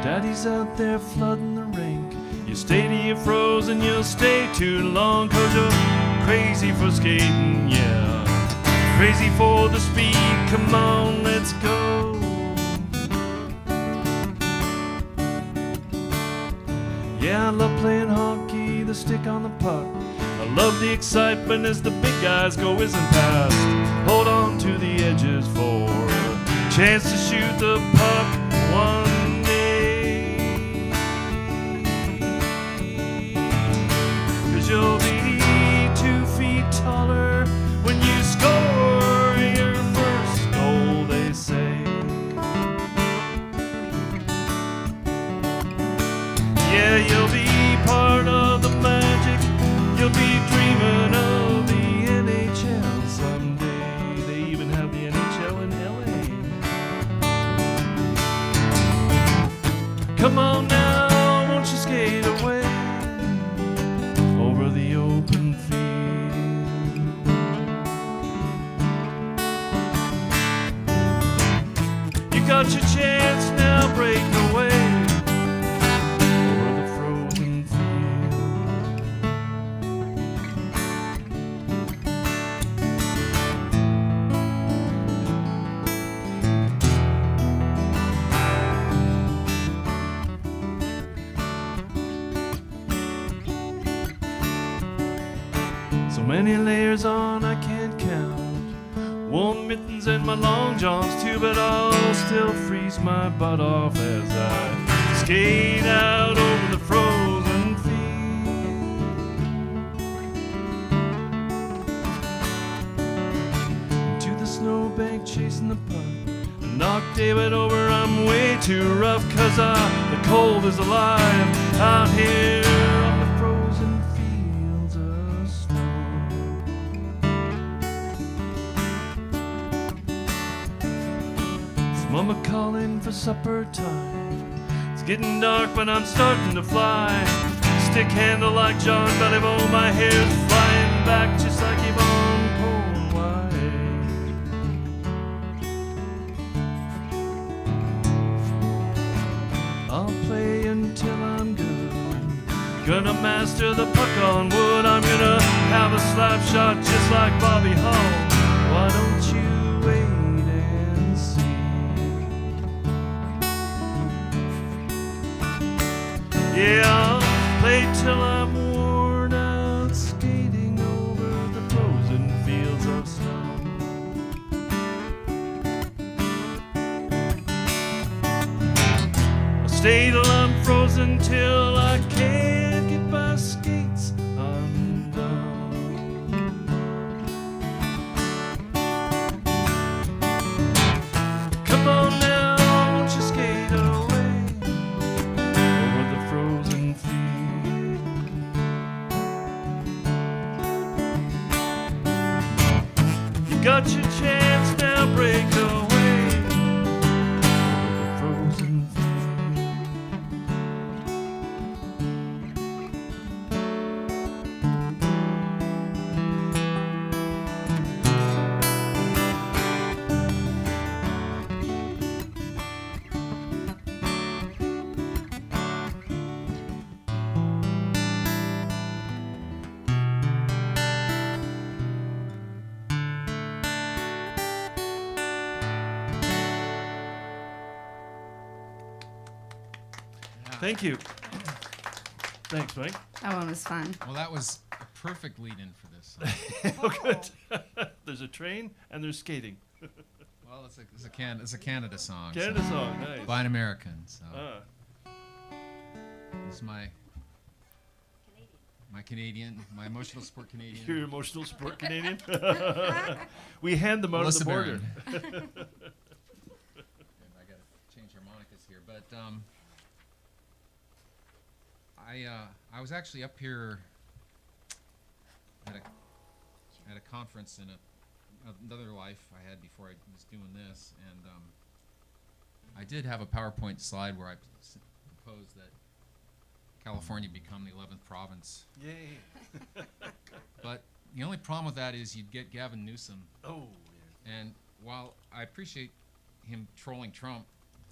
Daddy's out there flooding the rink. You stay till you're frozen, you'll stay too long, 'cause you're crazy for skating, yeah. Crazy for the speed, come on, let's go. Yeah, I love playing hockey, the stick on the puck. I love the excitement as the big guys go whizzing past. Hold on to the edges for a chance to shoot the puck one day. 'Cause you'll be 2 feet taller when you score your first goal, they say. Yeah, you'll be part of the magic. You'll be dreaming of the NHL someday. They even have the NHL in LA. Come on now, won't you skate away over the open field? You got your chance now, break away over the frozen field. So many layers on I can't count. Warm mittens and my long johns too, but I'll still freeze my butt off as I skate out over the frozen field. To the snowbank chasing the puck. Knock David over, I'm way too rough, 'cause the cold is alive out here on the frozen fields of snow. It's Mama calling for supper time. It's getting dark, but I'm starting to fly. Stick handle like John Bellybone, my hair's flying back just like Yvonne Cohen. I'll play until I'm good. Gonna master the puck on wood. I'm gonna have a slap shot just like Bobby Hall. Why don't you wait and see? Yeah, I'll play till I'm worn out, skating over the frozen fields of snow. Stay till I'm frozen till I can't get my skates undone. Come on now, won't you skate away over the frozen field? You got your chance now, break away. The frozen Thank you. Thanks, Mike. That one was fun. Well, that was a perfect lead-in for this song. Oh, good. There's a train and there's skating. Well, it's a Canada song. Canada so- song, nice. by an American. So Ah, this is my Canadian, my emotional support Canadian. you're emotional sport Canadian. We hand them out at the Melissa border. Barron. I gotta change harmonicas here, but I was actually up here at a conference in another life I had before I was doing this, and I did have a PowerPoint slide where I proposed that California become the 11th province. Yay. But the only problem with that is you'd get Gavin Newsom. Oh, And while I appreciate him trolling Trump,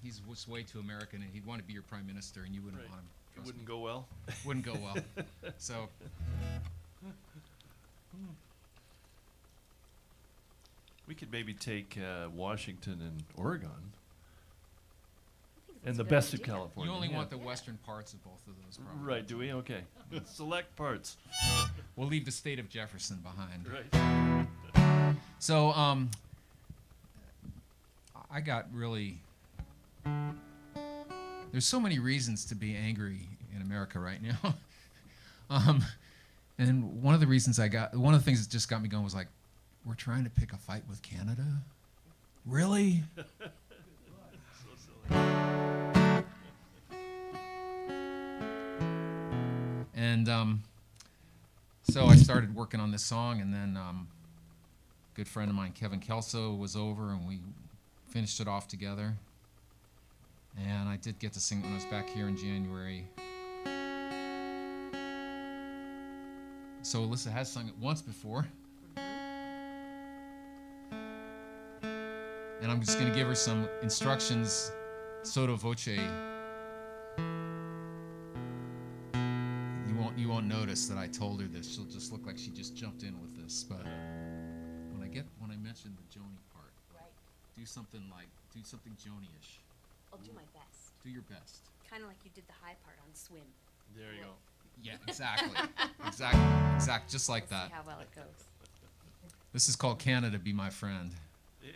he's just way too American, and he'd want to be your prime minister, and you wouldn't Right. want him. it Trust wouldn't me. go well. Wouldn't go well. So We could maybe take Washington and Oregon think and that's the a good best of idea. California. you only yeah. want the western parts of both of those, probably. Right, do we? Okay. Select parts. We'll leave the state of Jefferson behind. Right. So I got really. There's so many reasons to be angry in America right now. And one of the things that just got me going was like, we're trying to pick a fight with Canada? Really? And so I started working on this song, and then a good friend of mine, Kevin Kelso, was over, and we finished it off together. And I did get to sing it when I was back here in January. So Alyssa has sung it once before. And I'm just going to give her some instructions sotto voce. You won't notice that I told her this. She'll just look like she just jumped in with this. But when I mentioned the Joni part, Right. do something Joni-ish. I'll do my best. Do your best. Kind of like you did the high part on Swim. There you go. Yeah, exactly. exactly. Just like We'll that. see how well it goes. This is called Canada Be My Friend. Yay.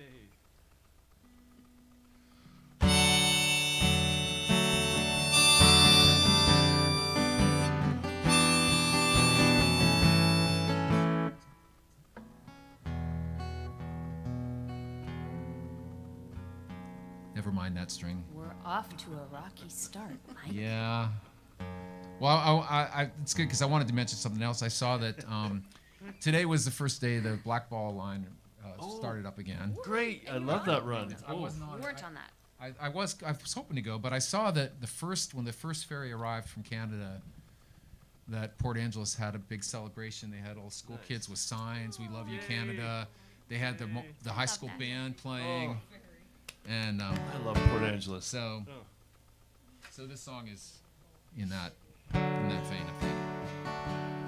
Never mind that string. We're off to a rocky start, Mike. Yeah. Well, it's good because I wanted to mention something else. I saw that today was the first day the black ball line started up again. Great. I love that run. I Oh. wasn't on We it. weren't on that. I was hoping to go, but I saw that when the first ferry arrived from Canada, that Port Angeles had a big celebration. They had all school kids with signs, "We love you, Canada." They had the high school that. band playing, and I love Port Angeles. so Oh. so this song is in that vein, I think.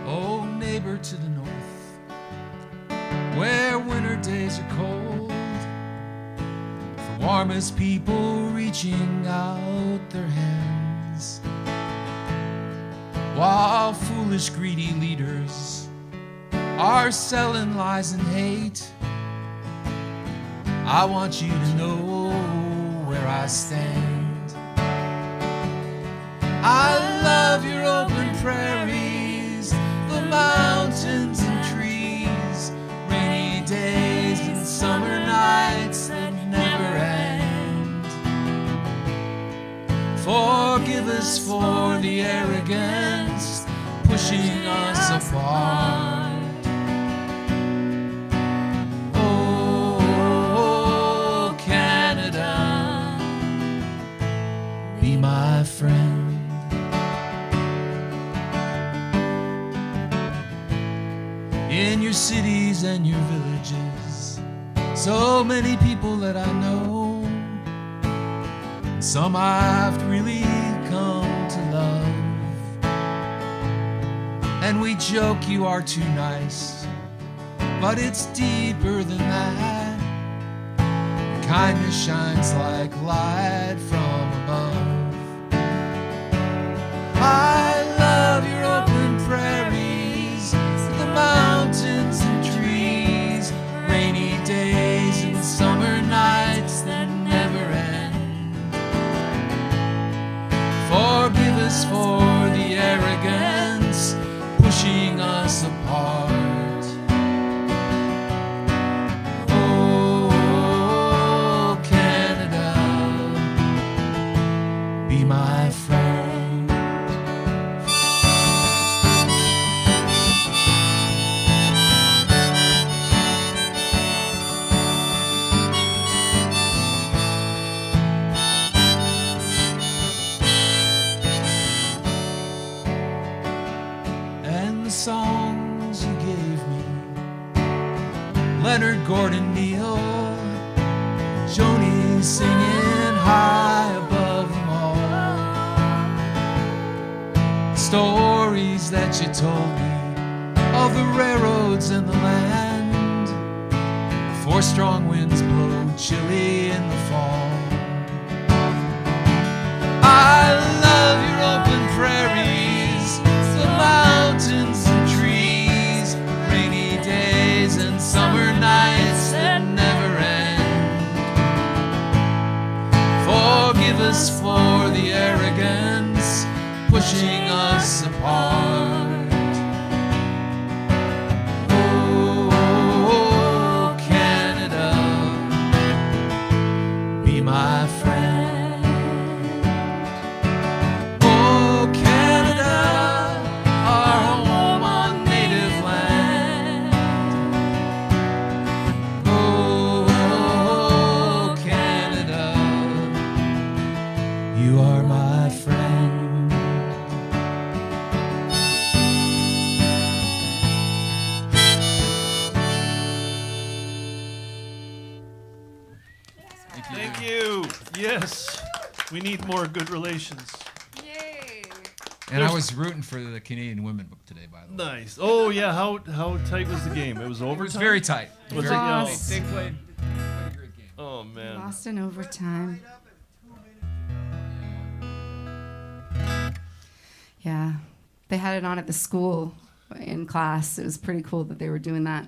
Oh, neighbor to the north, where winter days are cold, the warmest people reaching out their hands, while foolish, greedy leaders are selling lies and hate. I want you to know where I stand. I love your open prairies, the mountains and trees, rainy days us for the arrogance pushing us apart. Oh, Canada, be my friend. In your cities and your villages, so many people that I know, some I've really come to love. And we joke you are too nice, but it's deeper than that. Your kindness shines like light from above. I love your open prairies, the mountains and trees, rainy days and summer nights that never end. Forgive us for the arrogance pushing us apart. Oh, Canada, be my friend. Songs you gave me, Leonard Gordon Neal, Joni singing high above them all. Stories that you told me of the railroads and the land, before strong winds blow chilly in the fall. I love your open prairies, the mountains and trees, rainy days and summer nights that never end. Forgive us for the arrogance pushing us apart. Oh, Canada, be my friend. You are my friend. Thank you. Yes. We need more good relations. Yay! And I was rooting for the Canadian women book today, by the way. Nice. Oh yeah, how tight was the game? It was It overtime. was very tight. Was Very it? Lost. They played a great game. Oh man. Lost in overtime. Yeah, they had it on at the school in class. It was pretty cool that they were doing that.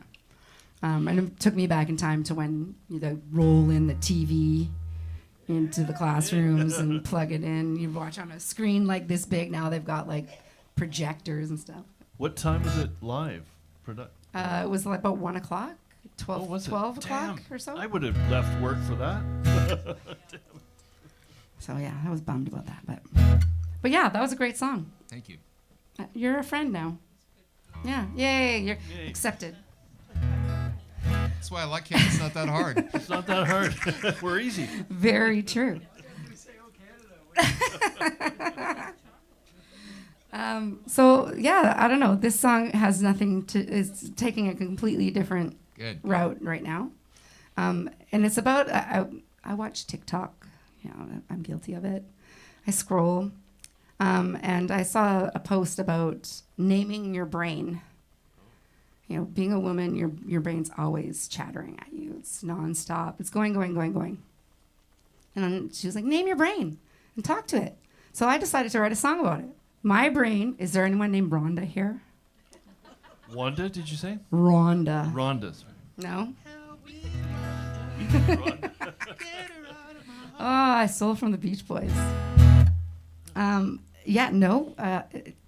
And it took me back in time to when you roll in the TV into the classrooms and plug it in. You watch on a screen like this big. Now they've got like projectors and stuff. What time was it live? It was like about 1 o'clock, 12, Oh, was it? 12 o'clock Damn. or so. I would have left work for that. So yeah, I was bummed about that. But yeah, that was a great song. Thank you. You're a friend now. Yeah, yay, you're Yay. accepted. That's why I like him. It's not that hard. It's not that hard. We're easy. Very true. So yeah, I don't know. This song has nothing to. It's taking a completely different Good. route right now, and it's about. I watch TikTok. You know, I'm guilty of it. I scroll, and I saw a post about naming your brain. You know, being a woman, your brain's always chattering at you. It's nonstop. It's going. And then she was like, name your brain and talk to it. So I decided to write a song about it. My brain, is there anyone named Rhonda here? Wanda, did you say? Rhonda. Rhonda's. No? Oh, I stole it from the Beach Boys.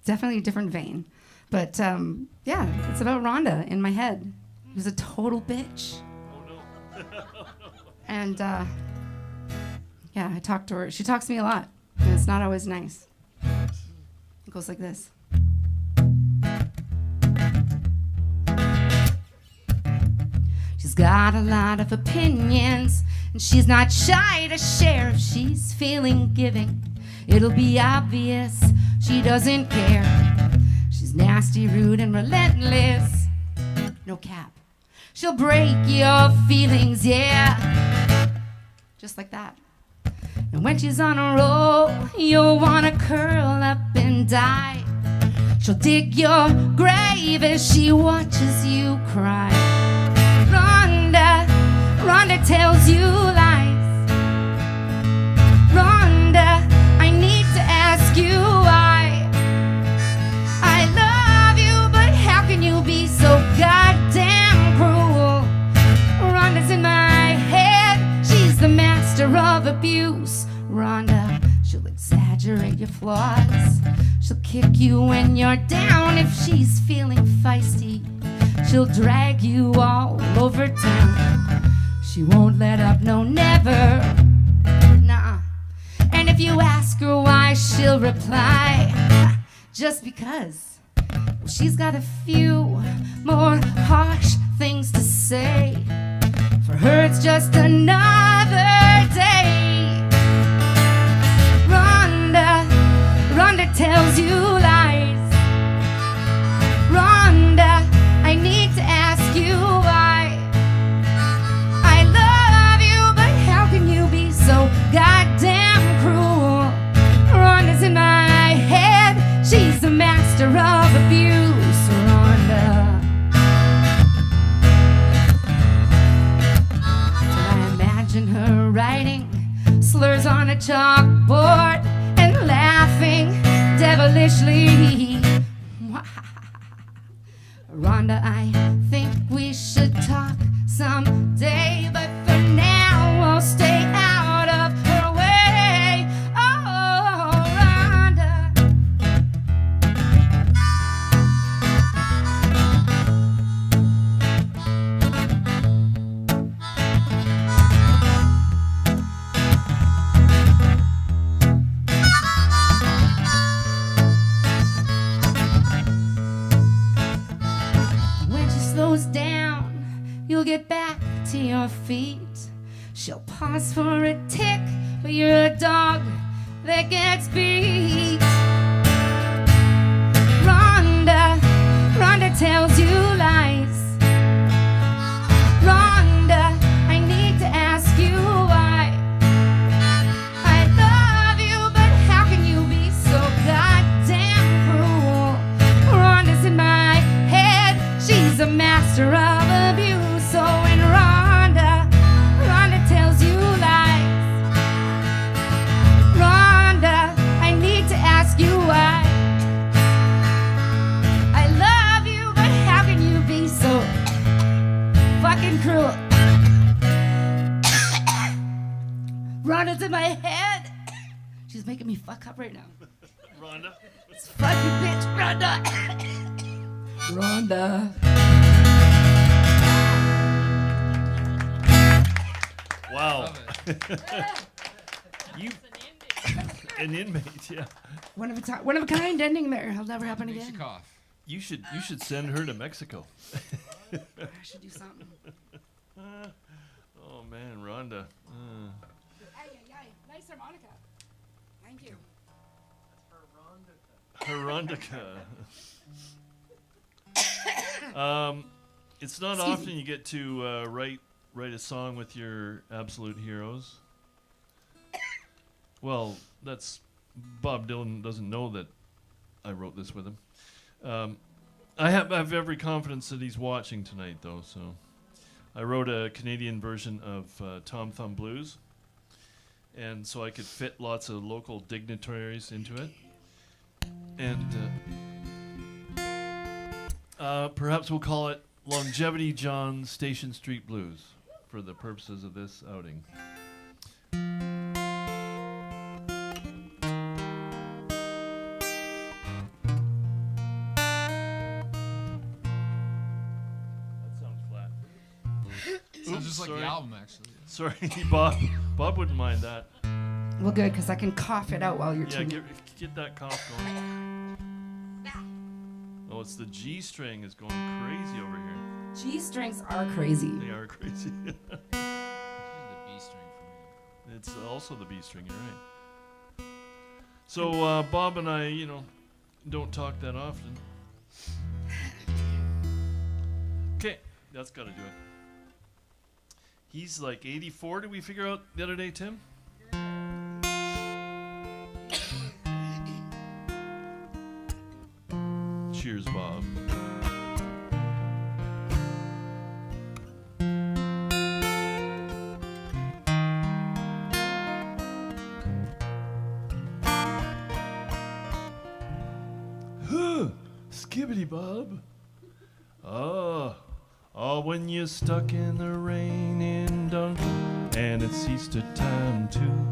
Definitely a different vein. But yeah, it's about Rhonda in my head, who's a total bitch. Oh no. And yeah, I talk to her. She talks to me a lot. And it's not always nice. It goes like this. She's got a lot of opinions, and she's not shy to share if she's feeling giving. It'll be obvious she doesn't care. She's nasty, rude, and relentless. No cap. She'll break your feelings, yeah. Just like that. And when she's on a roll, you'll wanna curl up and die. She'll dig your grave as she watches you cry. Rhonda tells you lies. Rhonda, I need to ask you why. I love you, but how can you be so goddamn cruel? Rhonda's in my head, she's the master of abuse. Rhonda, she'll exaggerate your flaws. She'll kick you when you're down if she's feeling feisty. She'll drag you all over town. She won't let up, no, never. Nuh-uh. And if you ask her why, she'll reply, just because. Well, she's got a few more harsh things to say. For her, it's just another day. Rhonda tells you lies. Rhonda, I need to ask you why. I love you, but how can you be so goddamn cruel? Rhonda's in my head, she's the master of abuse. Rhonda. I imagine her writing slurs on a chalkboard and laughing devilishly. Rhonda, I think we should talk someday, but for now we'll stay out of her way. Oh, Rhonda. When she slows down, you'll get back to your feet. She'll pause for a tick, but you're a dog that gets beat. Rhonda tells you lies. Rhonda, I need to ask you why. I love you, but how can you be so goddamn cruel? Rhonda's in my head, she's a master of abuse. So when Rhonda tells you lies, Rhonda, I need to ask you why. I love you, but how can you be so fucking cruel? Rhonda's in my head. She's making me fuck up right now. Rhonda. This fucking bitch, Rhonda. Rhonda. Wow. You an inmate, yeah. One of a kind ending there. It'll never happen Makes you again. cough. You should send her to Mexico. I should do something. Oh man, Rhonda. Nice harmonica. Thank you. Herondika. It's not Excuse often me. you get to write a song with your absolute heroes. Well, that's Bob Dylan doesn't know that I wrote this with him. I have every confidence that he's watching tonight, though. So I wrote a Canadian version of Tom Thumb Blues, and so I could fit lots of local dignitaries into it. And perhaps we'll call it Longevity John Station Street Blues for the purposes of this outing. That sounds flat. Sounds just like sorry. the album, actually. Sorry, Bob wouldn't mind that. Well, good, because I can cough it out while you're Yeah, tuning. get that cough going. No, it's the G string is going crazy over here. G strings are crazy. They are crazy. The B string for me. It's also the B string, you're right. So Bob and I, don't talk that often. Okay, that's got to do it. He's like 84, did we figure out the other day, Tim? Cheers, Bob. Skibbity Bob. Oh, when you're stuck in the rain in Duncan, and it's Easter time too.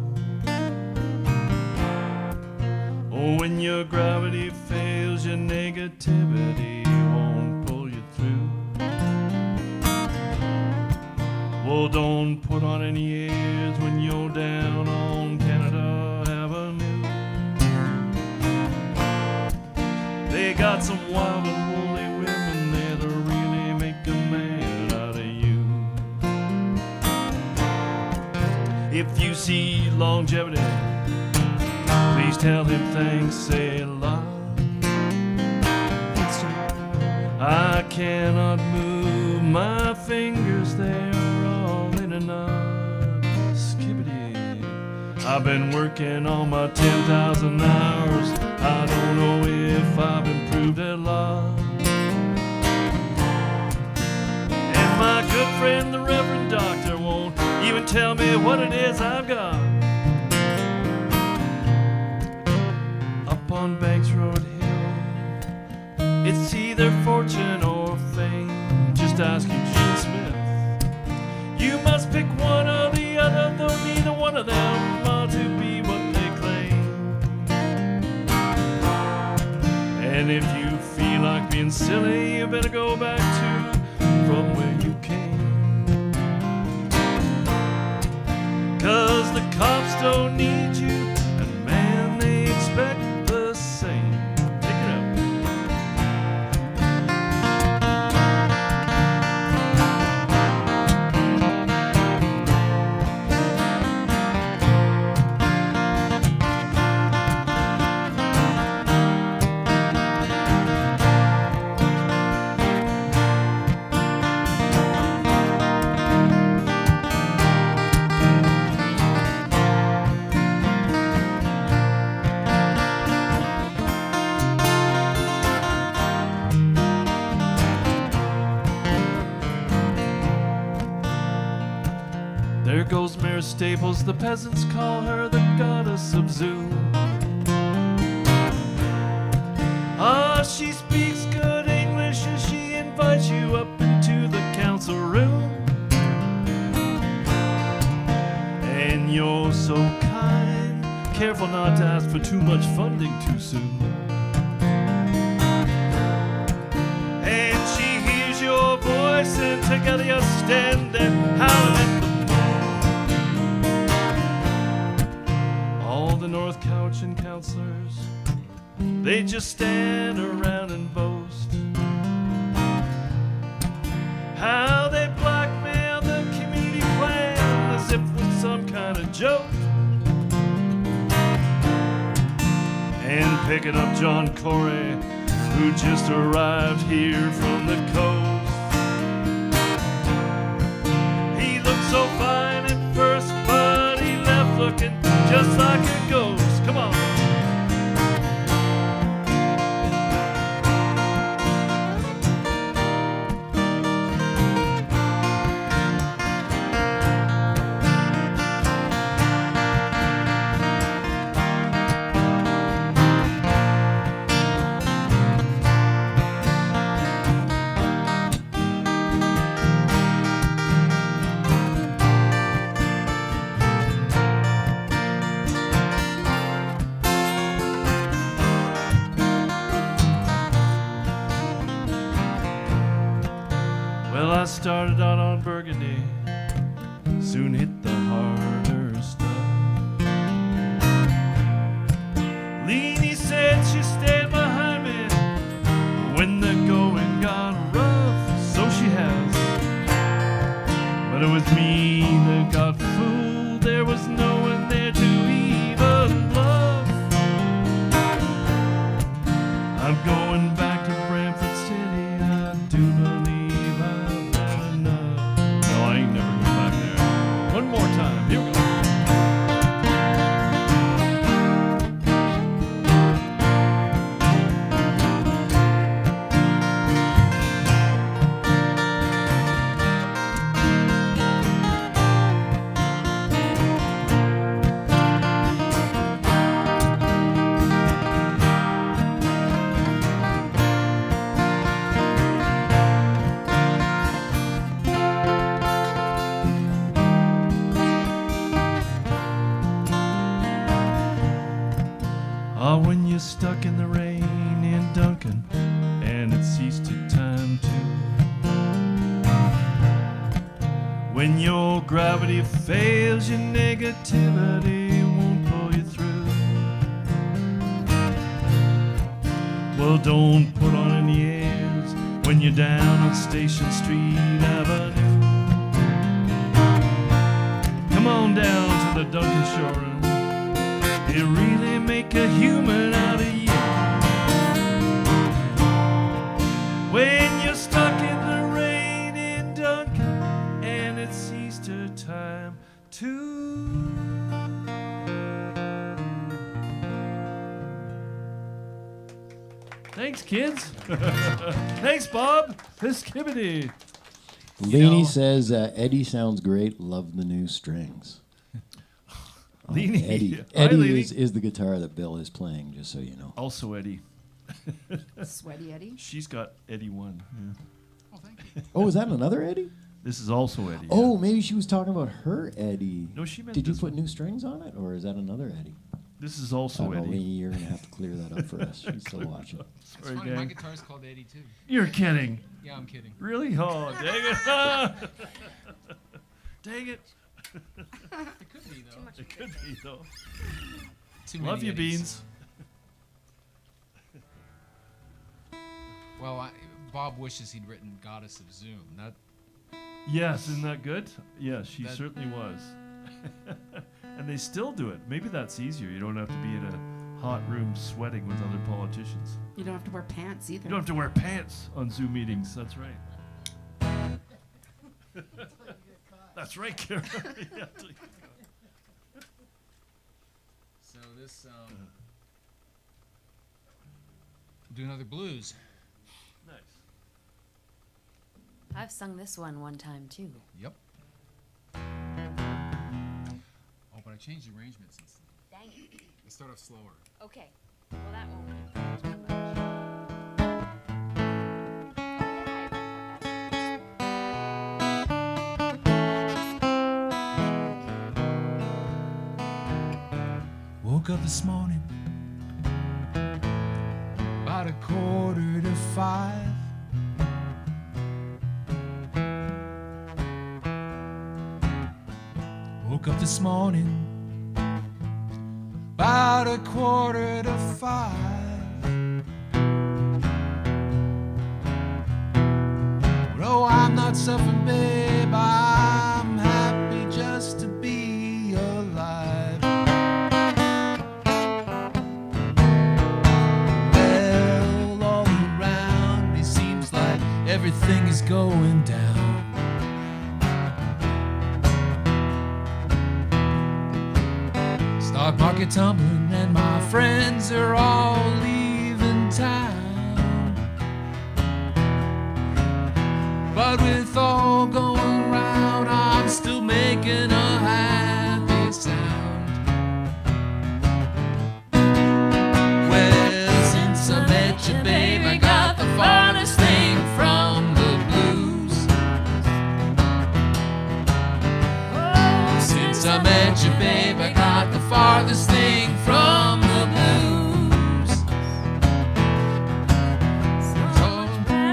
Oh, when your gravity fails, your negativity won't pull you through. Well, don't put on any airs when you're down on Canada Avenue. They got some wild and woolly women that'll really make a man out of you. If you see longevity, please tell him thanks a lot. I cannot move my fingers, they're all in a knot. Skibbity. I've been working on my 10,000 hours. I don't know if I've improved a lot. And my good friend the Reverend Doctor won't even tell me what it is I've got. Up on Banks Road Hill, it's either fortune or fame. Just ask Eugene Smith. You must pick one or the other, though neither one of them are to be what they claim. And if you feel like being silly, you better go back to from where you came. 'Cause the cops don't need you, and man, they expect the same. Take it out. There goes Mayor Staples, the peasants call her the goddess of Zoom. Ah, she speaks good English and she invites you up into the council room. And you're so kind, careful not to ask for too much funding too soon. And she hears your voice and together you stand there howling at the North Couch and councilors, they just stand around and boast how they blackmail the community plan as if with some kind of joke. And picking up John Corey, who just arrived here from the coast. He looked so fine at first, but he left looking just like a ghost. Come on. Well, I started out on Burgundy, soon hit the harder stuff. Leanie said she stayed behind me when the gravity fails, your negativity won't pull you through. Well, don't put on any airs when you're down on Station Street Avenue. Come on down to the Duncan Showroom. It really make a human out of you. When you're stuck in the rain in Duncan and it's Easter time too. Thanks, kids. Thanks, Bob. This Skibbity. Leany says Eddie sounds great. Love the new strings. Leany. Eddie, Hi, Eddie Leany. is the guitar that Bill is playing. Just so you know. Also Eddie. Sweaty Eddie. She's got Eddie 1. Yeah. Oh, is that another Eddie? This is also Eddie. Oh, yeah. maybe she was talking about her Eddie. No, she meant Did you this put one. new strings on it, or is that another Eddie? This is I also don't know, Eddie. Leany, you're gonna have to clear that up for us. She's still watching. It's Sorry, funny, my gang. guitar's called Eddie too. You're kidding. Yeah, I'm kidding. Really? Oh, dang it. Dang it. It could be though. It could be, though. Too Love many you, Eddies. Beans. Well, Bob wishes he'd written Goddess of Zoom. That Yes, isn't that good? Yeah, she That- certainly was. And they still do it. Maybe that's easier. You don't have to be in a hot room sweating with other politicians. You don't have to wear pants either. You don't have to wear pants on Zoom meetings. That's right. That's right, Cara. Yeah, till you get caught. so this do another blues. Nice. I've sung this one time too. Yep. Oh, but I changed the arrangement since. Dang it. Let's start off slower. Okay. Well, that won't be too much. Oh, yeah, I Woke up this morning about 4:45. Woke up this morning about 4:45. No, I'm not suffering, babe. I'm happy just to be alive. Well, all around me seems like everything is going down. Stock market tumbling and my friends are all leaving town. But with all going round, I'm still making a happy sound. Well, since I met you, babe, I got the farthest thing from the blues. Oh, since I met you, babe, I got the farthest thing from the blues. So,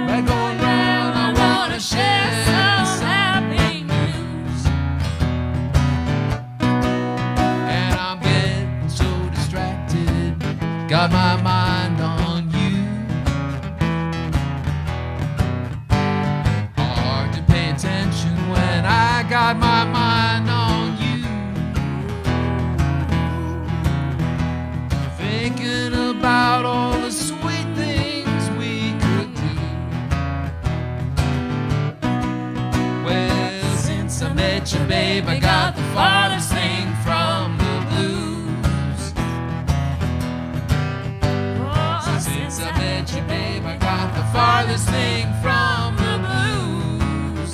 by going round, I wanna share some happy news. And I'm getting so distracted, got my mind on you. Hard to pay attention when I got my mind on you. Thinking about all the sweet things we could do. Well, since I met you, babe, I got the farthest thing from the blues. Oh, since I met you, babe, I got the farthest thing from the blues.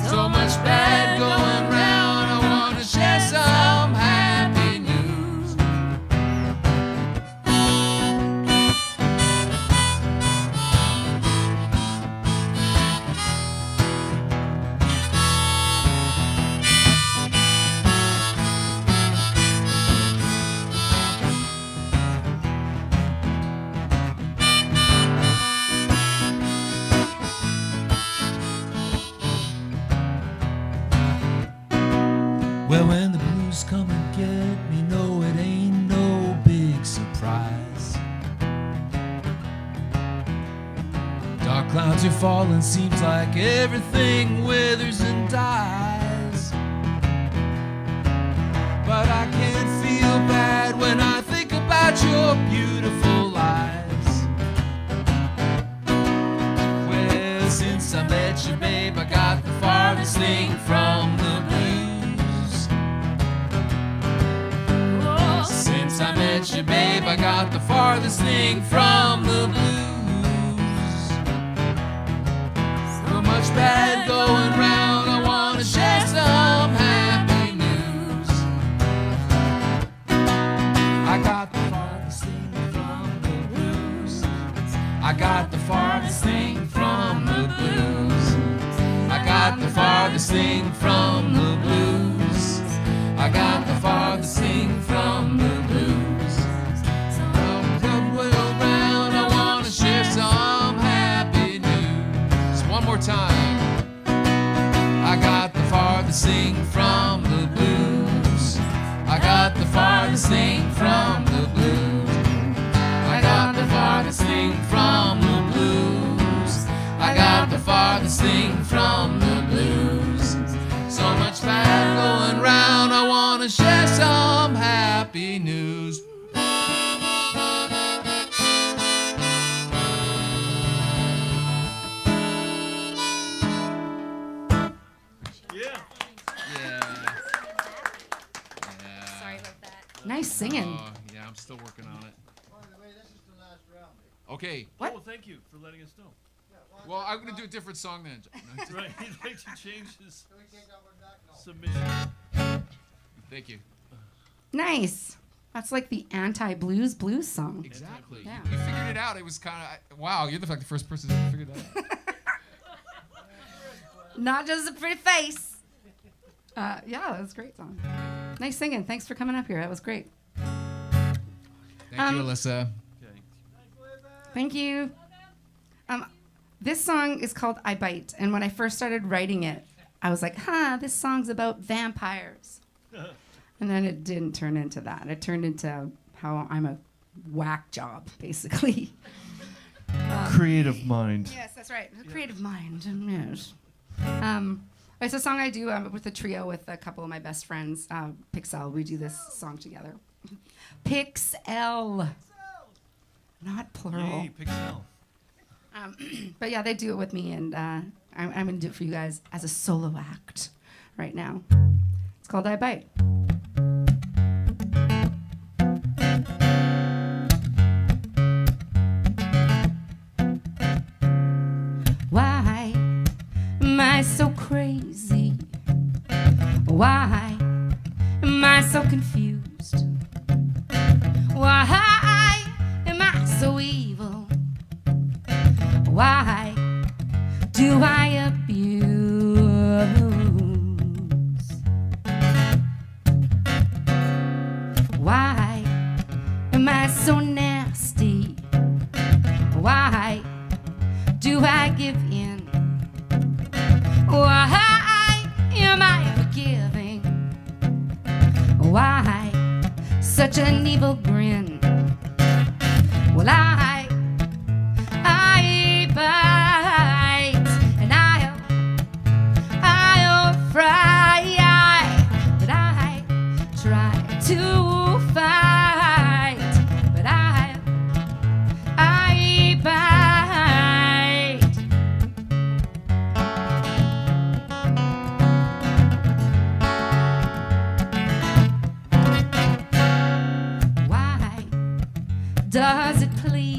So much bad going round, I wanna share some happy news. Clouds are falling, seems like everything withers and dies. But I can't feel bad when I think about your beautiful eyes. Well, since I met you, babe, I got the farthest thing from the blues. Oh, since I met you, babe, I got the farthest thing from the blues. So much bad going round, I wanna share some happy news. I got the farthest thing from the blues. I got the farthest thing from the blues. I got the farthest thing from the blues. I got the farthest thing from the blues. So come around, I wanna share some happy news. One more time. I got the farthest thing from the blues. I got the farthest thing from the blues. I got the farthest thing from the blues. I got the farthest thing from the blues. So much bad going round, I wanna share some happy news. Yeah. Sorry about that. Nice singing. Yeah, I'm still working on it. By the way, this is the last round. Okay. What? Oh, thank you for letting us know. Well, I'm gonna do a different song then. Right, he'd like to change his Can we take that one back? No. submission. Thank you. Nice. That's like the anti-blues blues song. Exactly. Yeah. You figured it out. It was kind of wow. You're the first person to figure that out. Not just a pretty face. Yeah, that was a great song. Nice singing. Thanks for coming up here. That was great. Thank you, Alyssa. Okay. Thank you. This song is called I Bite. And when I first started writing it, I was like, this song's about vampires. And then it didn't turn into that. It turned into how I'm a whack job, basically. Creative mind. Yes, that's right. The creative mind. Yes. It's a song I do with a trio with a couple of my best friends. Pixel. We do this song together. Pixel. Not plural. Yay, Pixel. But yeah, they do it with me, and I'm going to do it for you guys as a solo act right now. It's called I Bite. Why am I so crazy? Why am I so confused? Why am I so evil? Why do I abuse? Why am I so nasty? Why do I give in? Why am I forgiving? Why such an evil grin? Well, I bite and I'll fry, but I try to fight, but I bite. Why does it please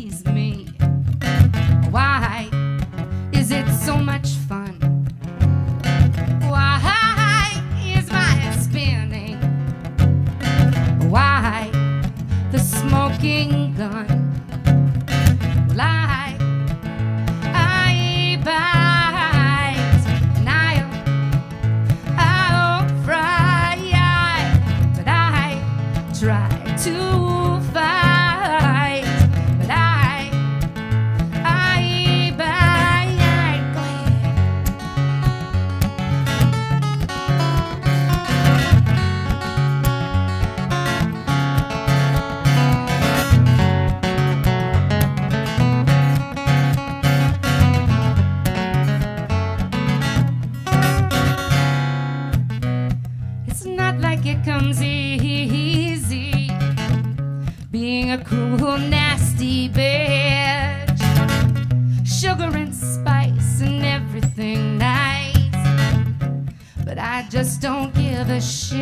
just don't give a shit.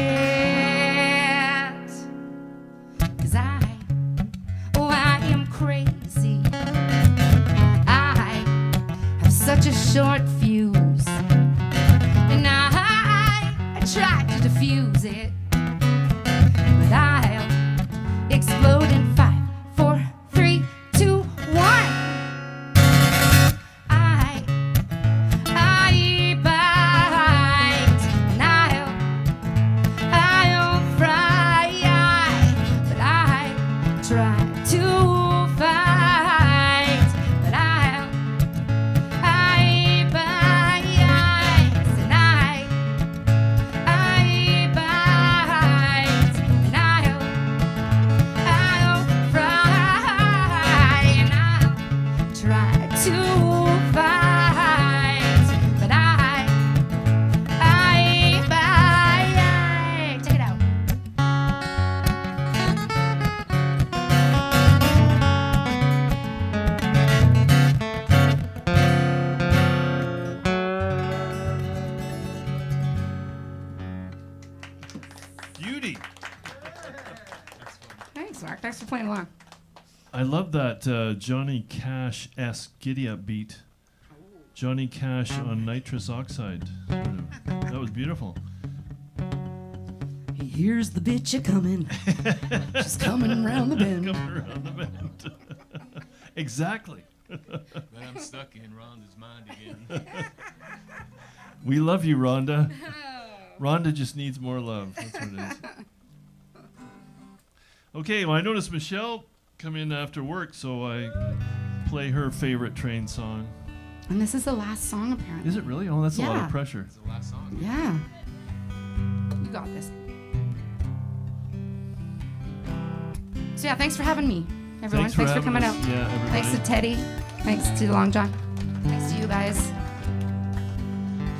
'Cause I am crazy. I have such a short fuse, and I tried to diffuse it, but I'll explode in 5, 4, 3, 2, 1. I bite, and I'll fry, but I try to fight, but I bite, and I bite, and I'll fry, and I'll try to fight, but I bite. Check it out. Beauty. Thanks, Mark. Thanks for playing along. I love that Johnny Cash-esque giddy-up beat. Johnny Cash on nitrous oxide. That was beautiful. Here's the bitch a-comin'. She's coming around the bend. Coming around the bend. Exactly. But I'm stuck in Rhonda's mind again. We love you, Rhonda. Rhonda just needs more love. That's what it is. Okay, well, I noticed Michelle come in after work, so I play her favorite train song. And this is the last song, apparently. Is it really? Oh, that's a lot Yeah. of pressure. It's the last song. Yeah. You got this. So, yeah, thanks for having me, everyone. Thanks for having coming us. out. Yeah, everybody. Thanks to Teddy. Thanks to Long John. Thanks to you guys.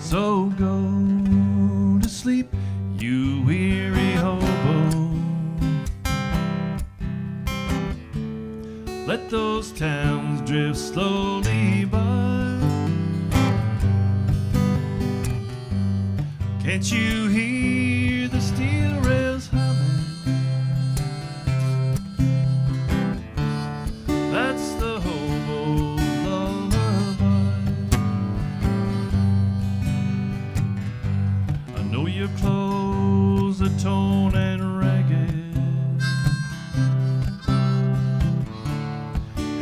So go to sleep, you weary hobo. Let those towns drift slowly by. Can't you hear the steel rails humming? That's the hobo lullaby. I know your clothes are torn and ragged,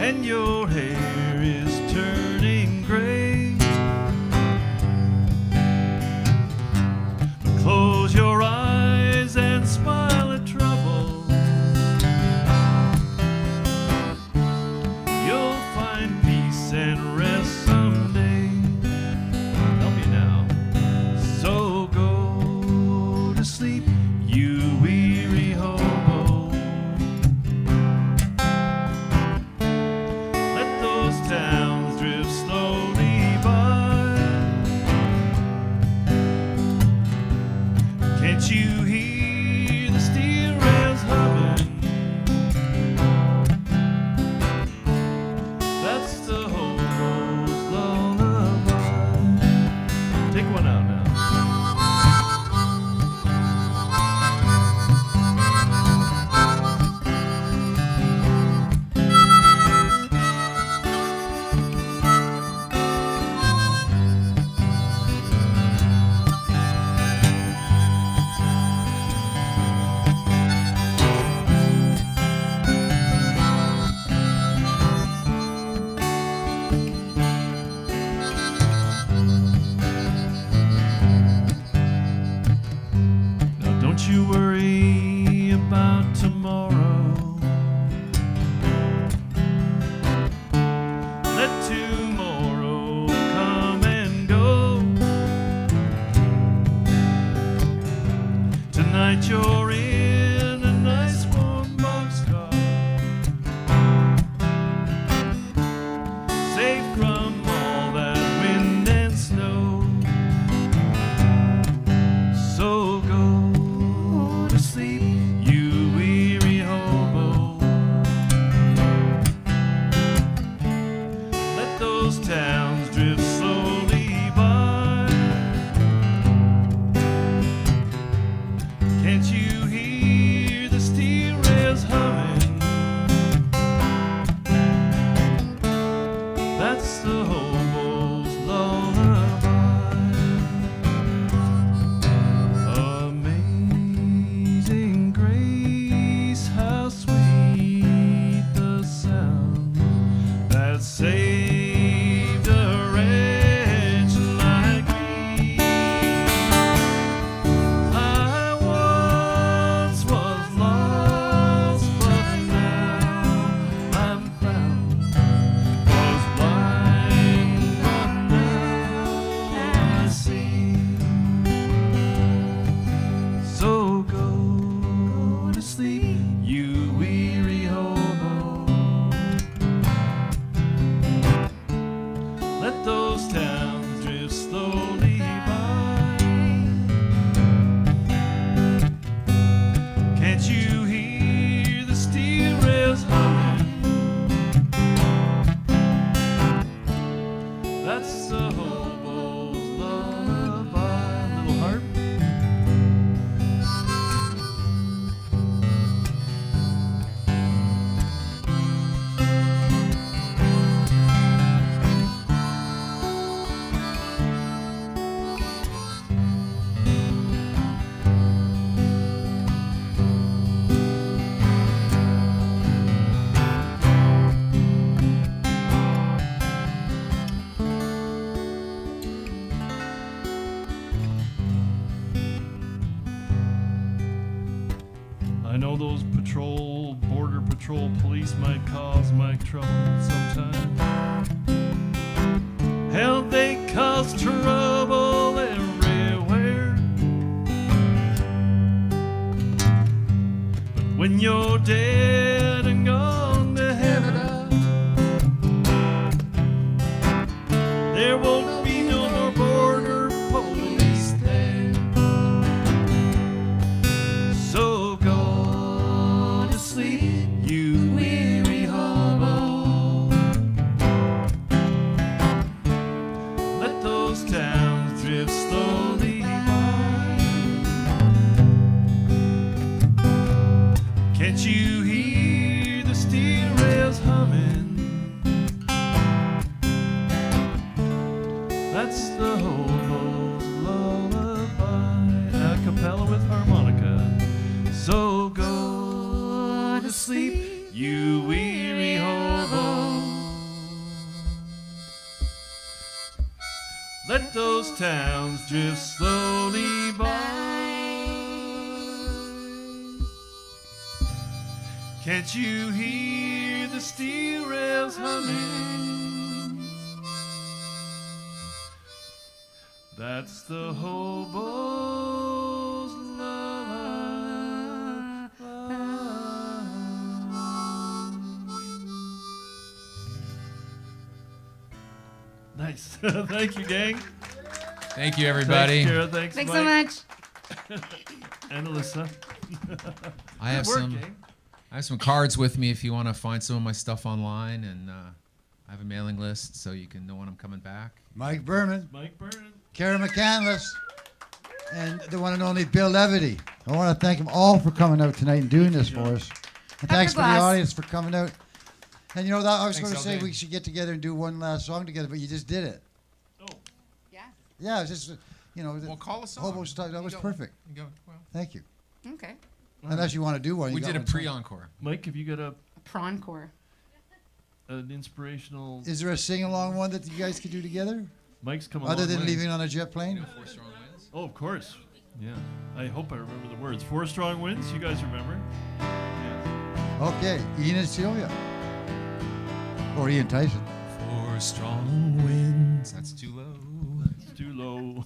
and your hair is turning gray. But close your eyes and smile at trouble. You'll find peace and rest someday. Help you now. So go to sleep, you weary hobo. Let those towns drift slowly by. Can't you hear the steel rails humming? That's the hobo's lullaby. Take one out now. Now don't you worry about tomorrow. Let tomorrow come and go. Tonight you're in a nice warm boxcar, safe from all that wind and snow. So go to sleep, you weary hobo. Let those towns drift slowly by. saved a wretch like me. I once was lost, but now I'm found. Was blind, but now I see. So go to sleep, you weary hobo. Let those towns drift slowly by. Can't you hear the steel rails humming? That's the hobo's lullaby. Little harp. I know those border patrol police might cause Mike trouble sometime. Hell, they cause trouble everywhere. But when you're dead and gone to heaven, there won't be no more border police there. So go to sleep, you weary hobo. Let those towns drift slowly by. Can't you hear the steel rails humming? That's the hobo's lullaby, a cappella with harmonica. So go to sleep, you weary hobo. Let those towns drift slowly by. Can't you hear the steel rails humming? That's the hobo's lullaby. Nice. Thank you, gang. Thank you, everybody. Thanks, Cara. Thanks, Thanks Mike. so much. And Alyssa. I have Good work, some. gang. I have some cards with me if you want to find some of my stuff online, and I have a mailing list so you can know when I'm coming back. Mike Berman, Mike Berman. Cara McCandless, and the one and only Bill Levity. I want to thank them all for coming out tonight and doing this for us. And thanks for the glass. audience for coming out. And you know, that I was Thanks, going to say LJ. we should get together and do one last song together, but you just did it. Oh, Yeah. Yeah, it was just, you know, the Well, call us hobo stuff. That was perfect. Thank you. Okay. Unless you want to do one. We you did got a one too. pre-encore. Mike, have you got Prawn core. an inspirational? Is there a sing-along one that you guys could do together? Mike's come a Other long than way. leaving on a jet plane? Four Strong Winds. Oh, of course. Yeah. I hope I remember the words. 4 strong winds. You guys remember? Yeah. Okay, Ian and Sylvia. Or Ian Tyson. 4 strong winds. That's too low. It's too low.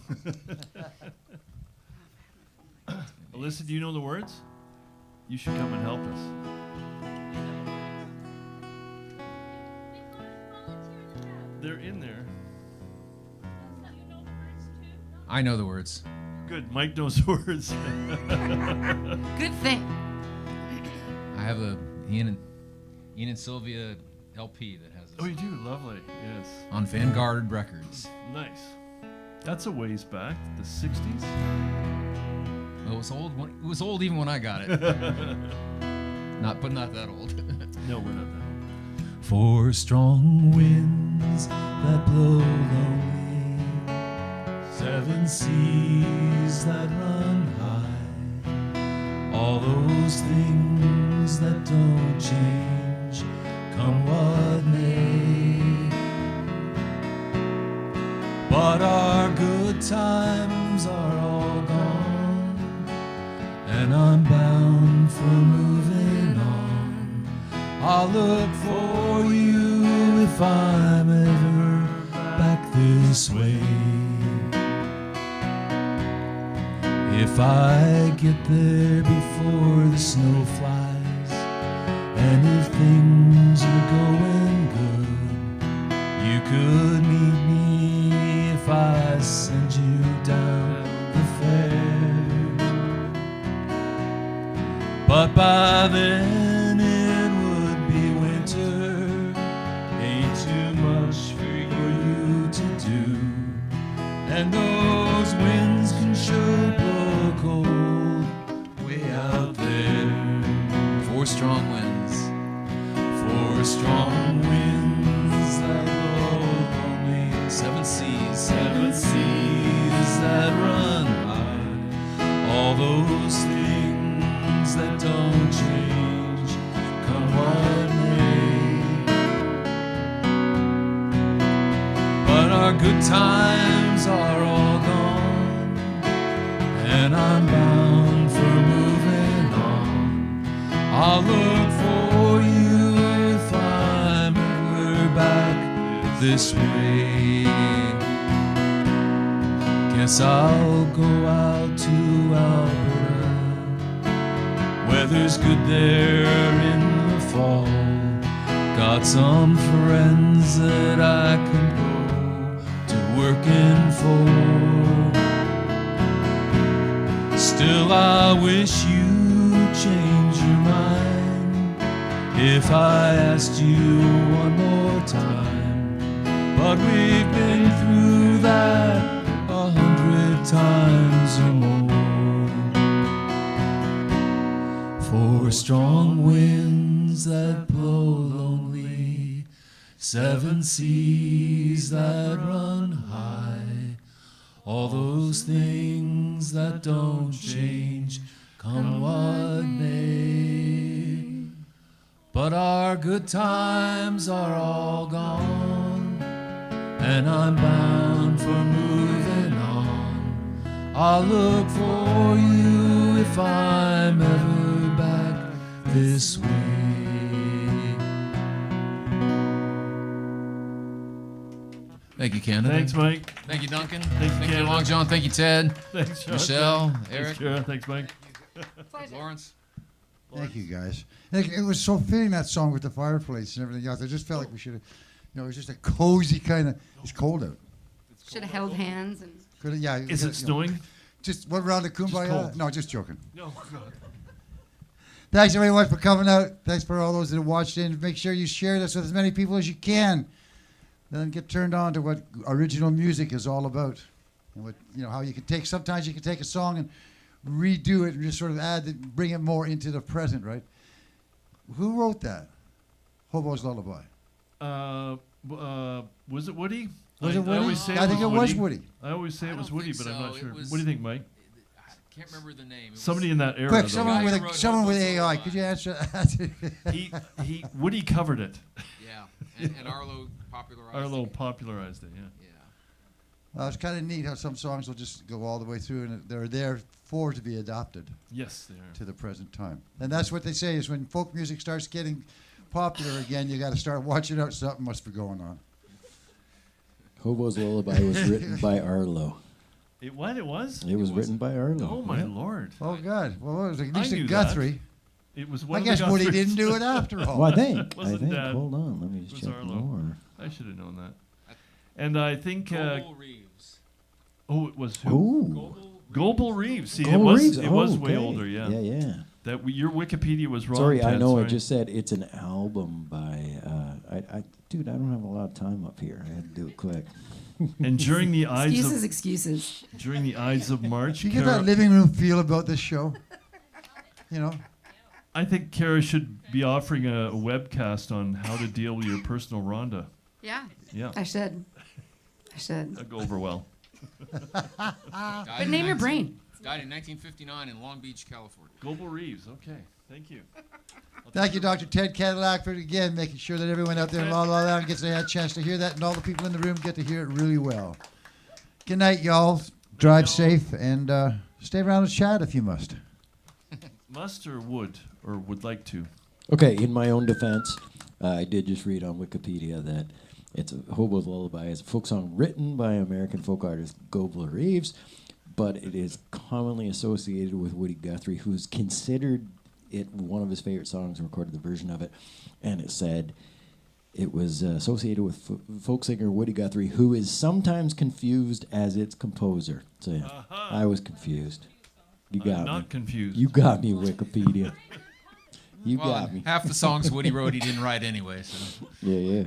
Alyssa, do you know the words? You should come and help us. They're in there. I know the words. Good. Mike knows the words. Good thing. I have a Ian and Sylvia LP that has Oh, this you do? Lovely. Yes. on Vanguard Records. Nice. That's a ways back. The 60s. Well, it was old. It was old even when I got it. not that old. No, we're not that old. 4 strong winds that blow lonely, 7 seas that run high, all those things that don't change, come what may. But our good times are all gone, and I'm bound for moving on. I'll look for you if I'm ever back this way. If I get there before the snow flies, and if things are going good, you could meet me if I send you down the fair. But by then it would be winter, ain't too much for you to do, and those winds can sure blow cold way out there. Four strong winds. Four strong winds that blow only, seven seas that run high, all those things that don't change, come what may. But our good times are all gone, and I'm bound for moving on. I'll look for you if I'm ever back this way. Guess I'll go out to Alberta. Weather's good there in the fall. Got some friends that I can go to working for. Still, I wish you'd change your mind if I asked you one more time. But we've been through that 100 times or more. Four strong winds that blow lonely, seven seas that run high, all those things that don't change, come what may. But our good times are all gone, and I'm bound for moving on. I'll look for you if I'm ever back this way. Thank you, Canada. Thanks, Mike. Thank you, Duncan. Thank you, Thank you, Canada. Long John. Thank you, Ted. Thanks, John. Michelle, Thanks, Eric, Cara. Thanks, Mike. Lawrence. Thank you, guys. It was so fitting, that song with the fireplace and everything else. I just felt like we should have, it was just a cozy kind of. It's cold out. Should have held hands and. Could have, yeah. Is it snowing? Just what round of kumbaya? cold. No, just joking. No, God. Thanks very much for coming out. Thanks for all those that watched in. Make sure you share this with as many people as you can. Then get turned on to what original music is all about, and what how you can take. Sometimes you can take a song and redo it and just sort of bring it more into the present, right? Who wrote that? Hobo's Lullaby. Was it Woody? Was it Woody? I always say I think it was Woody. I always say I it was don't Woody, think but I'm not so. sure. It What was- do you think, Mike? I can't remember the name. It Somebody was, in that era. Quick, though. someone guy with who wrote someone with Hobo's AI. Lullaby. Could you answer? Woody covered it. Yeah, and Arlo popularized Arlo it. popularized it. Yeah. Yeah. It's kind of neat how some songs will just go all the way through, and they're there for to be adopted Yes, they are. to the present time. And that's what they say is when folk music starts getting popular again, you got to start watching out. Something must be going on. Hobo's Lullaby was written by Arlo. It what? It was? It was written by Arlo. Oh my Yeah. lord! Oh God! Well, it was at least I a knew Guthrie. It was I one of guess the Woody Guthries. didn't do it after all. Well, I think. Wasn't Dad. Hold on. Let me Was just check Arlo. more. I should have known that. And I think. Global Reeves. Oh, it was who? Ooh. Global Reeves. See, Global Reeves. it was Oh, way okay. older. Yeah. Yeah, yeah. That your Wikipedia was wrong. Sorry, I Ted, know. I sorry. just said it's an album by. Dude, I don't have a lot of time up here. I had to do it quick. And during the Excuses. during the Ides of March, Do you get Cara, that living room feel about this show? I think Cara should be offering a webcast on how to deal with your personal Rhonda. Yeah. Yeah, I should. that'd go over well. But name your brain. Died in 1959 in Long Beach, California. Global Reeves. Okay, thank you. Thank you, Dr. Ted Cadillac, for again making sure that everyone out there in La La Land gets a chance to hear that, and all the people in the room get to hear it really well. Good night, y'all. Drive safe and stay around and chat if you must. Must or would like to? Okay, in my own defense, I did just read on Wikipedia that it's a Hobo's Lullaby is a folk song written by American folk artist Gobler Reeves, but it is commonly associated with Woody Guthrie, who's considered it one of his favorite songs and recorded the version of it. And it said it was associated with folk singer Woody Guthrie, who is sometimes confused as its composer. So yeah, I was confused. You got me. Not confused. You got me, Wikipedia. You got me. Half the songs Woody wrote he didn't write anyway. So. Yeah.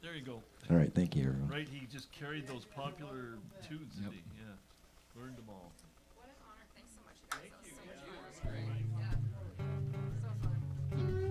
There you go. All right, thank you, everyone. Right, he just carried those popular tunes, did he? Yeah. Learned them all. What an honor. Thanks so much, you guys. That was so much fun. That was great. Yeah. So fun. Good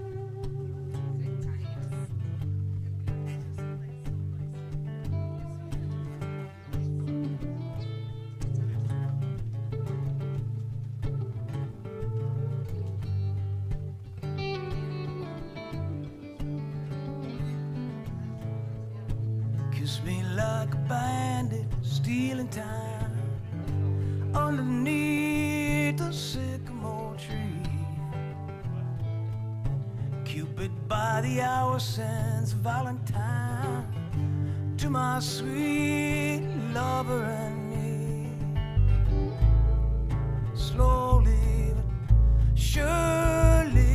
Kiss me like a bandit, stealing time underneath the sycamore tree. Cupid by the hour sends Valentine to my sweet lover and me. Slowly but surely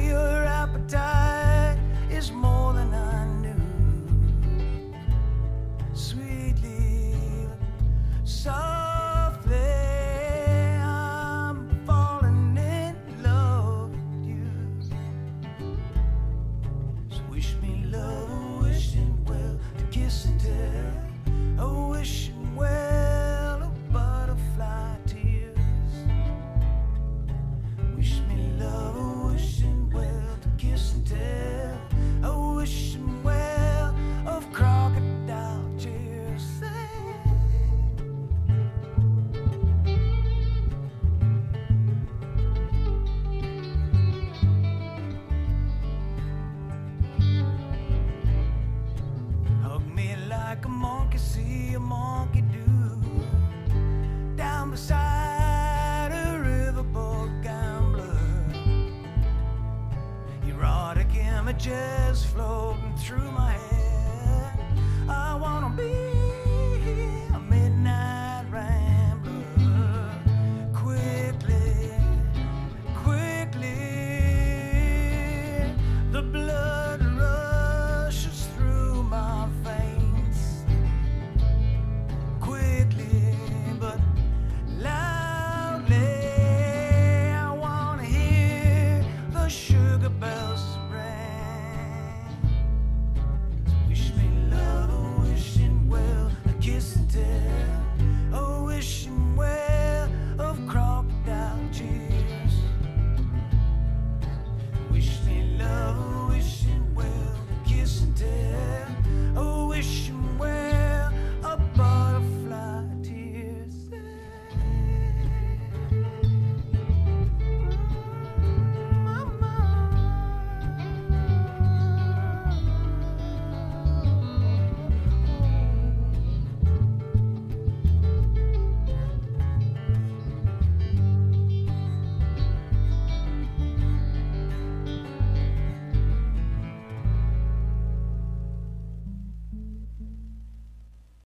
your appetite is more than I knew. Sweetly, softly, I'm falling in love with you. So wish me love, wishing well, to kiss and tell, oh, wishing well of butterfly tears. Wish me love, wishing well, to kiss and tell, oh, wishing well of crocodile tears. Hug me like a monkey, see a monkey do. Down beside a riverboat gambler. Erotic images floating through my